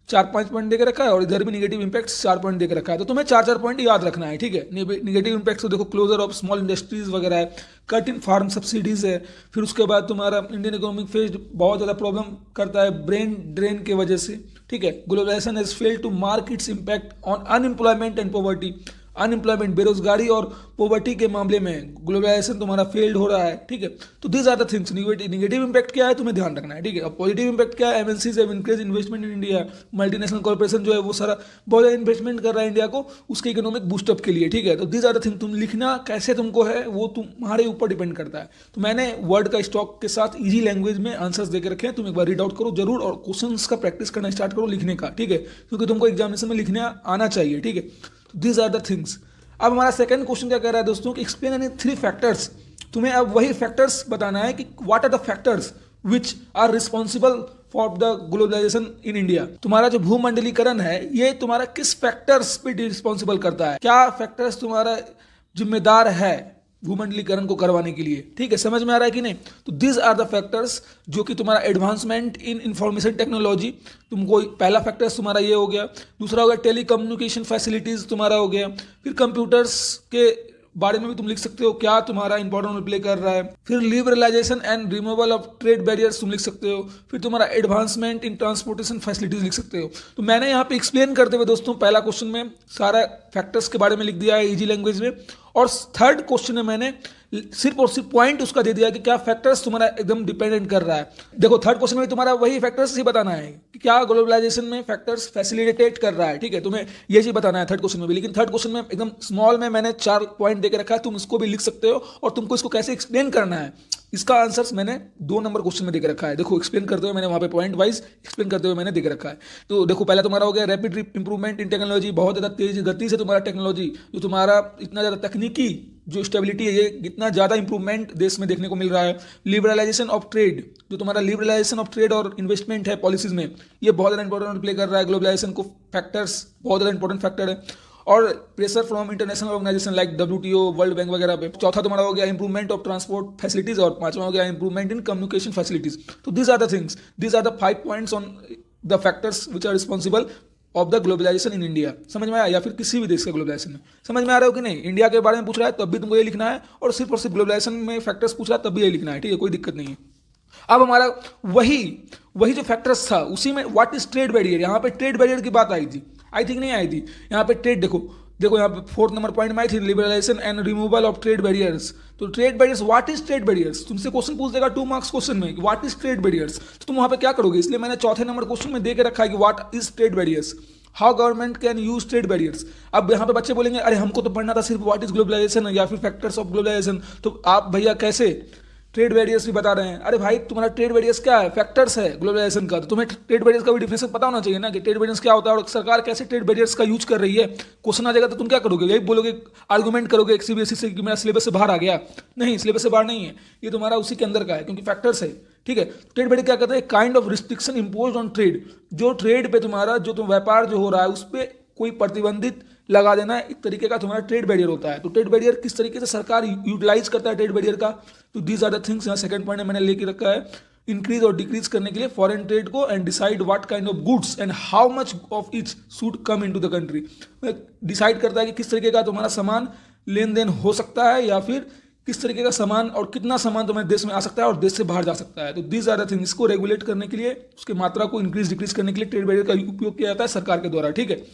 4-5 पॉइंट देकर रखा है, और इधर भी निगेटिव इंपैक्ट 4 पॉइंट देकर रखा है। तो तुम्हें 4-4 पॉइंट याद रखना है, ठीक है। निगेटिव इंपैक्ट तो देखो क्लोजर ऑफ स्मॉल इंडस्ट्रीज वगैरह है, कट इन फार्म सब्सिडीज है, फिर उसके बाद तुम्हारा इंडियन इकोनॉमिक फेज बहुत ज़्यादा प्रॉब्लम करता है ब्रेन ड्रेन के वजह से, ठीक है। Globalisation has failed to mark its impact on unemployment and poverty, unemployment, बेरोजगारी और पॉवर्टी के मामले में ग्लोबलाइजेशन तुम्हारा फेल्ड हो रहा है, ठीक है। तो these are the things. Negative impact क्या है तुम्हें ध्यान रखना है, ठीक है। अब पॉजिटिव इंपैक्ट क्या है, MNCs have increase investment in India, multinational corporation जो है वो सारा बहुत ज़्यादा इन्वेस्टमेंट कर रहा है इंडिया को उसके इकोनॉमिक बूस्टअप के लिए, ठीक है। तो दीज आर द थिंग। तुम लिखना कैसे तुमको है वो तुम्हारे ऊपर डिपेंड करता है। तो मैंने वर्ड का स्टॉक के साथ ईजी लैंग्वेज में आंसर्स देकर रखे हैं, तुम एक बार रीड आउट करो जरूर और क्वेश्चंस का प्रैक्टिस करना स्टार्ट करो लिखने का, ठीक है, क्योंकि तुमको एग्जामिनेशन में लिखने आना चाहिए, ठीक है। तो दीज आर द थिंग्स। अब हमारा सेकंड क्वेश्चन क्या कह रहा है दोस्तों कि एक्सप्लेन एनी 3 फैक्टर्स। तुम्हें अब वही फैक्टर्स बताना है कि what are the factors which are responsible for the globalization in India. तुम्हारा जो भूमंडलीकरण है ये तुम्हारा किस फैक्टर्स पे रिस्पॉन्सिबल करता है, क्या फैक्टर्स तुम्हारा जिम्मेदार है भूमंडलीकरण को करवाने के लिए, ठीक है। समझ में आ रहा है कि नहीं। तो दिस आर द फैक्टर्स जो कि तुम्हारा एडवांसमेंट इन इंफॉर्मेशन टेक्नोलॉजी, तुमको पहला फैक्टर्स तुम्हारा ये हो गया। दूसरा हो गया टेलीकम्युनिकेशन फैसिलिटीज तुम्हारा हो गया। फिर कंप्यूटर्स के बारे में भी तुम लिख सकते हो क्या तुम्हारा इंपॉर्टेंट रोल प्ले कर रहा है। फिर liberalization and removal of trade barriers तुम लिख सकते हो। फिर तुम्हारा एडवांसमेंट इन ट्रांसपोर्टेशन फैसिलिटीज लिख सकते हो। तो मैंने यहाँ पे एक्सप्लेन करते हुए दोस्तों पहला क्वेश्चन में सारा फैक्टर्स के बारे में लिख दिया है इजी लैंग्वेज में, और थर्ड क्वेश्चन में मैंने सिर्फ और सिर्फ पॉइंट उसका दे दिया कि क्या फैक्टर्स तुम्हारा एकदम डिपेंडेंट कर रहा है। देखो थर्ड क्वेश्चन में तुम्हारा वही फैक्टर्स ही बताना है कि क्या ग्लोबलाइजेशन में फैक्टर्स फैसिलिटेट कर रहा है, ठीक है, तुम्हें ये चीज बताना है थर्ड क्वेश्चन में भी। लेकिन थर्ड क्वेश्चन में एकदम स्मॉल में मैंने 4 पॉइंट देकर रखा है, तुम इसको भी लिख सकते हो और तुमको इसको कैसे एक्सप्लेन करना है इसका आंसर्स मैंने 2 नंबर क्वेश्चन में देकर रखा है। देखो एक्सप्लेन करते हुए मैंने वहां पे पॉइंट वाइज एक्सप्लेन करते हुए मैंने देकर रखा है। तो देखो पहला तुम्हारा हो गया रैपिड इंप्रूवमेंट इन टेक्नोलॉजी, बहुत ज़्यादा तेज गति से तुम्हारा टेक्नोलॉजी जो तुम्हारा इतना ज़्यादा तकनीकी जो स्टेबिलिटी है ये इतना ज़्यादा इंप्रूवमेंट देश में देखने को मिल रहा है। लिबरलाइजेशन ऑफ ट्रेड, जो तुम्हारा लिबरलाइजेशन ऑफ ट्रेड और इन्वेस्टमेंट है पॉलिसीज में, ये बहुत ज़्यादा इंपॉर्टेंट रोल प्ले कर रहा है ग्लोबलाइजेशन को। फैक्टर्स बहुत ज़्यादा इंपॉर्टेंट फैक्टर है। और pressure from international organization like WTO, world bank वगैरह पे। चौथा तुम्हारा हो गया इंप्रूवमेंट ऑफ ट्रांसपोर्ट फैसिलिटीज और पांचवा हो गया इंप्रूवमेंट इन कम्युनिकेशन फैसिलिटीज। तो these are the things, these are the 5 points on the factors which are responsible of the globalization in India. समझ में आया, या फिर किसी भी देश का ग्लोबलाइजेशन में समझ में आ रहा हो कि नहीं। इंडिया के बारे में पूछ रहा है तब भी तुमको ये लिखना है, और सिर्फ ग्लोबलाइजेशन में फैक्टर्स पूछ रहा है तब भी ये लिखना है, ठीक है, कोई दिक्कत नहीं है। अब हमारा वही जो फैक्टर्स था उसी में व्हाट इज ट्रेड बैरियर, यहाँ पे ट्रेड बैरियर की बात आई थी नहीं आई थी। यहाँ पे ट्रेड देखो यहाँ पे 4th नंबर पॉइंट में आई थी liberalisation and removal of trade barriers. तो trade barriers, what is trade barriers, तुमसे क्वेश्चन पूछ देगा 2 मार्क्स क्वेश्चन में व्हाट इज ट्रेड बैरियर्स, तो तुम वहां पे क्या करोगे। इसलिए मैंने 4थे नंबर क्वेश्चन में दे के रखा है कि what is trade barriers, how government can use trade barriers. अब यहाँ पे बच्चे बोलेंगे अरे हमको तो पढ़ना था सिर्फ व्हाट इज ग्लोबलाइजेशन या फिर फैक्टर्स ऑफ ग्लोबलाइजेशन, तो आप भैया कैसे ट्रेड बैरियर्स भी बता रहे हैं। अरे भाई तुम्हारा ट्रेड बैरियर्स क्या है, फैक्टर्स है ग्लोबलाइजेशन का, तो तुम्हें ट्रेड बैरियर्स का भी डिफिनेशन पता होना चाहिए ना कि ट्रेड बैरियर्स क्या होता है और सरकार कैसे ट्रेड बैरियर्स का यूज कर रही है। क्वेश्चन आ जाएगा तो तुम क्या करोगे, यही बोलोगे, आर्गूमेंट करोगे CBSE से कि मेरा सिलेबस से बाहर आ गया। नहीं, सिलेबस से बाहर नहीं है, ये तुम्हारा उसी के अंदर का है क्योंकि फैक्टर्स है, ठीक है। ट्रेड बैरियर क्या कहते हैं, kind of restriction impose on trade, जो ट्रेड पे तुम्हारा जो तुम व्यापार जो हो रहा है उस पर कोई प्रतिबंधित लगा देना, एक तरीके का तुम्हारा ट्रेड बैरियर होता है। तो ट्रेड बैरियर किस तरीके से सरकार यूटिलाइज करता है ट्रेड बैरियर का, तो दीज आर द थिंग्स। यहाँ सेकंड पॉइंट में मैंने लेके रखा है इंक्रीज और डिक्रीज करने के लिए फॉरेन ट्रेड को and decide what kind of goods and how much of each should come into the country. Decide करता है कि किस तरीके का तुम्हारा सामान लेन देन हो सकता है या फिर किस तरीके का सामान और कितना सामान तुम्हारे देश में आ सकता है और देश से बाहर जा सकता है। तो दीज आर द थिंग्स, इसको रेगुलेट करने के लिए उसकी मात्रा को इंक्रीज डिक्रीज करने के लिए ट्रेड बैरियर का उपयोग किया जाता है सरकार के द्वारा, ठीक है।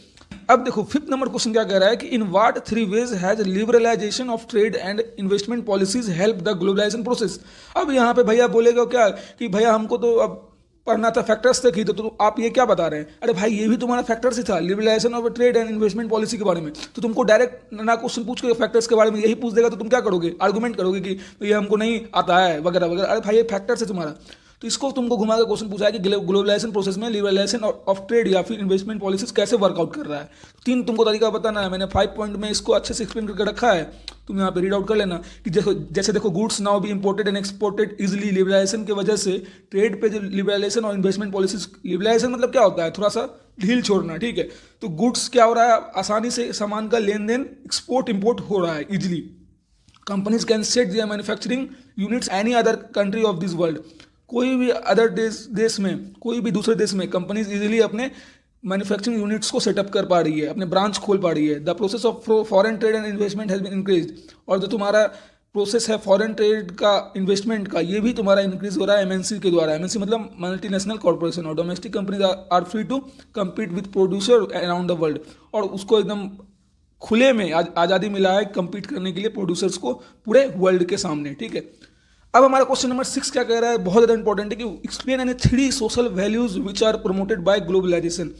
अब देखो 5th नंबर क्वेश्चन क्या कह रहा है कि in what 3 ways has liberalization of trade and investment policies help the globalization process. अब यहाँ पे भैया बोलेगा क्या कि भैया हमको तो अब पढ़ना था फैक्टर्स तक ही, तो आप ये क्या बता रहे हैं। अरे भाई ये भी तुम्हारा फैक्टर्स ही था, liberalization of trade and investment policy के बारे में। तो तुमको डायरेक्ट ना क्वेश्चन पूछ के फैक्टर्स के बारे में यही पूछ देगा तो तुम क्या करोगे, आर्गूमेंट करोगे कि तो ये हमको नहीं आता है वगैरह वगैरह। अरे भाई ये फैक्टर्स है तुम्हारा, तो इसको तुमको घुमा के क्वेश्चन पूछा है कि ग्लोबलाइजेशन प्रोसेस में लिबरलाइजेशन ऑफ ट्रेड या फिर इन्वेस्टमेंट पॉलिसीज कैसे वर्कआउट कर रहा है। 3 तुमको तरीका बताना है, मैंने 5 पॉइंट में इसको अच्छे से एक्सप्लेन करके रखा है, तुम यहाँ पे रीड आउट कर लेना कि जैसे देखो गुड्स नाउ भी imported and exported easily. Liberalization की वजह से ट्रेड पे जो लिबरलाइजेशन और इन्वेस्टमेंट पॉलिसीज, लिबरलाइजेशन मतलब क्या होता है, थोड़ा सा ढील छोड़ना, ठीक है। तो गुड्स क्या हो रहा है, आसानी से सामान का लेन देन एक्सपोर्ट इम्पोर्ट हो रहा है easily. Companies can set their manufacturing units any other country of this world, कोई भी अदर देश में, कोई भी दूसरे देश में कंपनीज इजीली अपने मैन्युफैक्चरिंग यूनिट्स को सेटअप कर पा रही है, अपने ब्रांच खोल पा रही है। The process of foreign trade and investment has been increased, और जो तुम्हारा प्रोसेस है फॉरेन ट्रेड का, इन्वेस्टमेंट का, ये भी तुम्हारा इंक्रीज हो रहा है एमएनसी के द्वारा। एमएनसी मतलब मल्टीनेशनल कॉर्पोरेशन, और domestic companies are free to compete with producer around the world, और उसको एकदम खुले में आज़ादी मिला है कम्पीट करने के लिए प्रोड्यूसर्स को पूरे वर्ल्ड के सामने। ठीक है, अब हमारा क्वेश्चन नंबर 6 क्या कह रहा है, बहुत ज़्यादा इंपॉर्टेंट है कि explain any 3 social values which are promoted by globalization.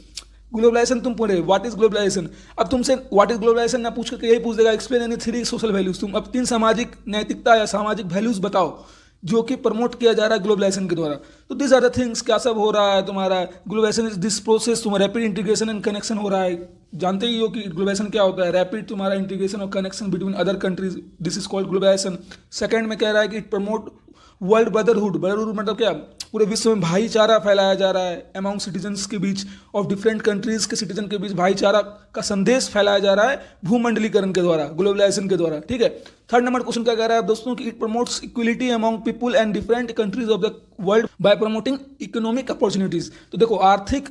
Globalization तुम पढ़े, व्हाट इज ग्लोबलाइजेशन। अब तुमसे व्हाट इज ग्लोबलाइजेशन ना पूछ करके यही पूछ देगा एक्सप्लेन एनी 3 सोशल वैल्यूज। तुम अब 3 सामाजिक नैतिकता या सामाजिक वैल्यूज बताओ जो कि प्रमोट किया जा रहा है ग्लोबलाइजेशन के द्वारा। तो दिस आर द थिंग्स, क्या सब हो रहा है तुम्हारा ग्लोबलाइजेशन इज दिस प्रोसेस, तुम्हारा रैपिड इंटीग्रेशन एंड कनेक्शन हो रहा है। जानते ही हो कि ग्लोबलाइजेशन क्या होता है, रैपिड तुम्हारा इंटीग्रेशन और connection between other countries, this is called globalization. Second में कह रहा है कि it promote world brotherhood. Brotherhood मतलब क्या, पूरे विश्व में भाईचारा फैलाया जा रहा है अमॉन्ग सिटीजन्स के बीच, और डिफरेंट कंट्रीज के सिटीजन के बीच भाईचारा का संदेश फैलाया जा रहा है भूमंडलीकरण के द्वारा, ग्लोबलाइजेशन के द्वारा। ठीक है, थर्ड नंबर क्वेश्चन क्या कह रहा है दोस्तों कि it promotes equality among people and different countries of the world by promoting economic opportunities. तो देखो, आर्थिक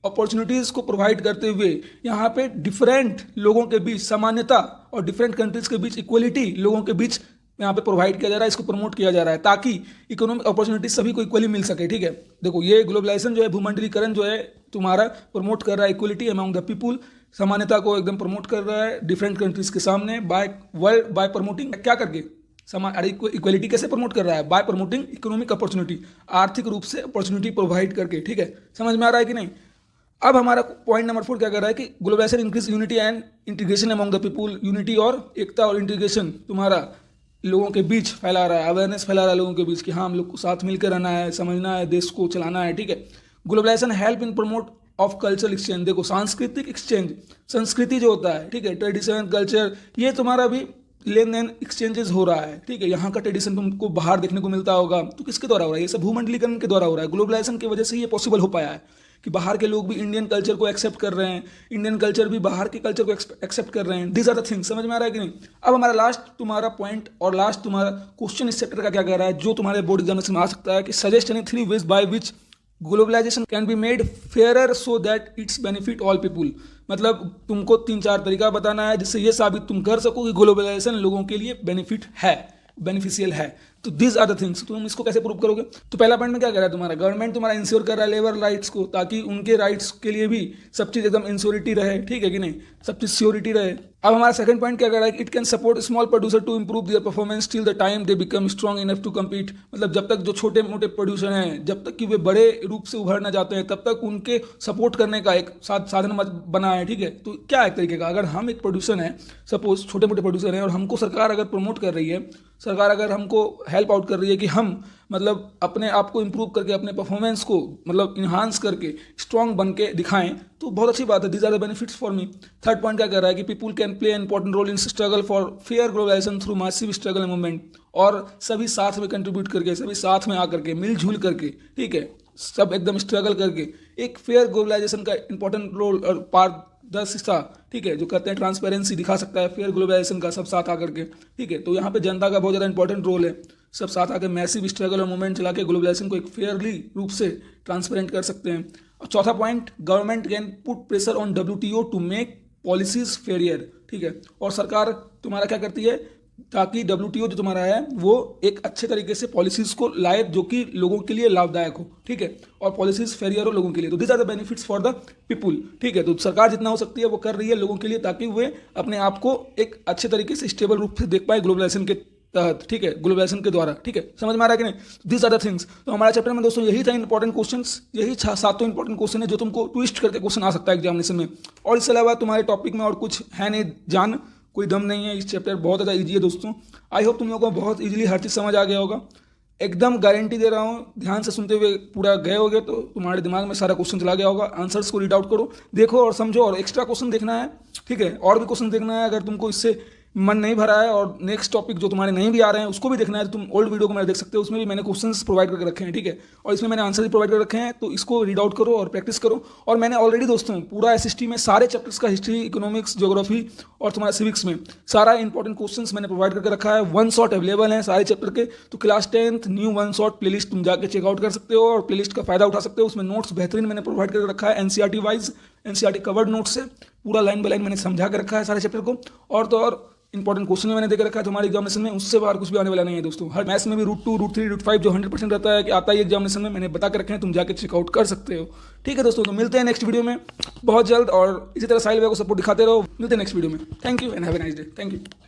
अपॉर्चुनिटीज को प्रोवाइड करते हुए यहाँ पे डिफरेंट लोगों के बीच समानता और डिफरेंट कंट्रीज के बीच इक्वलिटी लोगों के बीच यहाँ पे प्रोवाइड किया जा रहा है, इसको प्रमोट किया जा रहा है ताकि इकोनॉमिक अपॉर्चुनिटीज सभी को इक्वली मिल सके। ठीक है, देखो ये ग्लोबलाइजेशन जो है, भूमंडलीकरण जो है तुम्हारा प्रमोट कर रहा है इक्वलिटी अमॉन्ग द पीपुल, समानता को एकदम प्रमोट कर रहा है डिफरेंट कंट्रीज के सामने बाय वर्ल्ड, बाय प्रमोटिंग क्या करके अरे इक्वलिटी कैसे प्रमोट कर रहा है, बाय प्रमोटिंग इकोनॉमिक अपॉर्चुनिटी, आर्थिक रूप से अपॉर्चुनिटी प्रोवाइड करके। ठीक है, समझ में आ रहा है कि नहीं। अब हमारा पॉइंट नंबर 4 क्या कर रहा है कि globalization increase unity and integration among the people. Unity और एकता और इंटीग्रेशन तुम्हारा लोगों के बीच फैला रहा है, अवेयरनेस फैला रहा है लोगों के बीच कि हाँ हम लोग को साथ मिलकर रहना है, समझना है, देश को चलाना है। ठीक है, globalization help in promote of cultural exchange. देखो सांस्कृतिक एक्सचेंज, संस्कृति जो होता है, ठीक है, ट्रेडिशन कल्चर, ये तुम्हारा भी लेन देन एक्सचेंजेस हो रहा है। ठीक है, यहाँ का ट्रेडिशन तुमको बाहर देखने को मिलता होगा, तो किसके द्वारा हो रहा है, ये सब भूमंडलीकरण के द्वारा हो रहा है। ग्लोबलाइजेशन की वजह से ये पॉसिबल हो पाया है कि बाहर के लोग भी इंडियन कल्चर को एक्सेप्ट कर रहे हैं, इंडियन कल्चर भी बाहर के कल्चर को एक्सेप्ट कर रहे हैं। दिस आर द थिंग्स, समझ में आ रहा है कि नहीं। अब हमारा लास्ट तुम्हारा पॉइंट और लास्ट तुम्हारा क्वेश्चन इस चैप्टर का क्या कह रहा है, जो तुम्हारे बोर्ड एग्जामिनेशन में आ सकता है कि suggest any 3 ways by which globalization can be made fairer so that its benefit all people. मतलब तुमको 3-4 तरीका बताना है जिससे ये साबित तुम कर सको कि ग्लोबलाइजेशन लोगों के लिए बेनिफिट है, बेनिफिशियल है। तो दिस आर द थिंग्स, तुम इसको कैसे प्रूव करोगे। तो पहला पॉइंट में क्या कर रहा है तुम्हारा, गवर्नमेंट तुम्हारा इंश्योर कर रहा है लेबर राइट्स को, ताकि उनके राइट्स के लिए भी सब चीज़ एकदम इंश्योरिटी रहे। ठीक है कि नहीं, सब चीज़ श्योरिटी रहे। अब हमारा सेकंड पॉइंट क्या कर रहा है, it can support small producer to improve their performance till the time they become strong enough to compete. मतलब जब तक जो छोटे मोटे प्रोड्यूसर हैं, जब तक कि वे बड़े रूप से उभरना चाहते हैं, तब तक उनके सपोर्ट करने का एक साधन बना है। ठीक है, तो क्या एक तरीके का, अगर हम एक प्रोड्यूसर हैं, सपोज छोटे मोटे प्रोड्यूसर हैं, और हमको सरकार अगर प्रमोट कर रही है, सरकार अगर हमको हेल्प आउट कर रही है कि हम मतलब अपने आप को इम्प्रूव करके अपने परफॉर्मेंस को मतलब इन्हांस करके स्ट्रॉन्ग बन के दिखाएं, तो बहुत अच्छी बात है। These are the benefits for me. Third point क्या कर रहा है कि people can play an important role in struggle for fair globalization through massive struggle movement. और सभी साथ में कंट्रीब्यूट करके, सभी साथ में आकर के, मिलजुल करके, ठीक है, सब एकदम स्ट्रगल करके एक फेयर ग्लोबलाइजेशन का इंपॉर्टेंट रोल और पारदर्शिता, ठीक है, जो कहते हैं ट्रांसपेरेंसी दिखा सकता है फेयर ग्लोबलाइजेशन का, सब साथ आकर के। ठीक है, तो यहाँ पे जनता का बहुत ज़्यादा इंपॉर्टेंट रोल है, सब साथ आकर मैसिव स्ट्रगल और मूवमेंट चला के ग्लोबलाइजेशन को एक फेयरली रूप से ट्रांसपेरेंट कर सकते हैं। और चौथा point, government can put pressure on WTO to make policies fair. ठीक है, और सरकार तुम्हारा क्या करती है ताकि WTO जो तुम्हारा है वो एक अच्छे तरीके से पॉलिसीज को लाए जो कि लोगों के लिए लाभदायक हो। ठीक है, और पॉलिसीज फेयर हो लोगों के लिए। तो this are the benefits for the people. ठीक है, तो सरकार जितना हो सकती है वो कर रही है लोगों के लिए, ताकि वे अपने आप को एक अच्छे तरीके से स्टेबल रूप से देख पाए ग्लोबलाइजेशन के तहत। ठीक है, ग्लोबलाइजेशन के द्वारा। ठीक है, समझ में आ रहा है कि नहीं। This are the things. तो हमारा चैप्टर में दोस्तों यही था इंपॉर्टेंट क्वेश्चंस, यही 7 इंपॉर्टेंट क्वेश्चन है जो तुमको ट्विस्ट करके क्वेश्चन आ सकता है एग्जामिनेशन में। और इसके अलावा तुम्हारे टॉपिक में और कुछ है नहीं, जान कोई दम नहीं है। इस चैप्टर बहुत ज़्यादा ईजी है दोस्तों। आई होप तुम लोगों को बहुत ईजिली हर चीज़ समझ आ गया होगा। एकदम गारंटी दे रहा हूँ, ध्यान से सुनते हुए पूरा गए होगे तो तुम्हारे दिमाग में सारा क्वेश्चन चला गया होगा। आंसर्स को रीड आउट करो, देखो और समझो, और एक्स्ट्रा क्वेश्चन देखना है। ठीक है, और भी क्वेश्चन देखना है। अगर तुमको इससे मन नहीं भरा है और नेक्स्ट टॉपिक जो तुम्हारे नहीं भी आ रहे हैं उसको भी देखना है, तो तुम ओल्ड वीडियो को मेरे देख सकते हो, उसमें भी मैंने क्वेश्चंस प्रोवाइड करके रखे हैं। ठीक है, और इसमें मैंने आंसर भी प्रोवाइड कर रखे हैं, तो इसको रीड आउट करो और प्रैक्टिस करो। और मैंने ऑलरेडी दोस्तों पूरा SST में सारे चैप्टर्स का, हिस्ट्री, इकोनॉमिक्स, ज्योग्राफी और तुम्हारा सिविक्स में सारा इंपॉर्टेंट क्वेश्चंस मैंने प्रोवाइड करके रखा है। 1 शॉट अवेलेबल है सारे चैप्टर के। तो class 10th new 1 shot playlist तुम जाके चेकआउट कर सकते हो और प्लेलिस्ट का फायदा उठा सकते हो। उसमें नोट्स बेहतरीन मैंने प्रोवाइड करके रखा है, NCERT wise, NCERT covered notes से पूरा लाइन बाय लाइन मैंने समझा कर रखा है सारे चैप्टर को। और तो और इंपॉर्टेंट क्वेश्चन मैंने देकर रखा है तुम्हारे एग्जामिनेशन में, उससे बाहर कुछ भी आने वाला नहीं है दोस्तों। हर मैथ्स में भी √2, √3, √5 जो 100% रहता है कि आता है एग्जामिनेशन में, मैंने बता कर रखे हैं, तुम जाके चेकआउट कर सकते हो। ठीक है दोस्तों, तो मिलते हैं नेक्स्ट वीडियो में। बहुत जल्द। और इसी तरह साहिल भैया को सपोर्ट दिखाते रहो। मिलते हैं नेक्स्ट वीडियो में। Thank you and have a nice day. Thank you.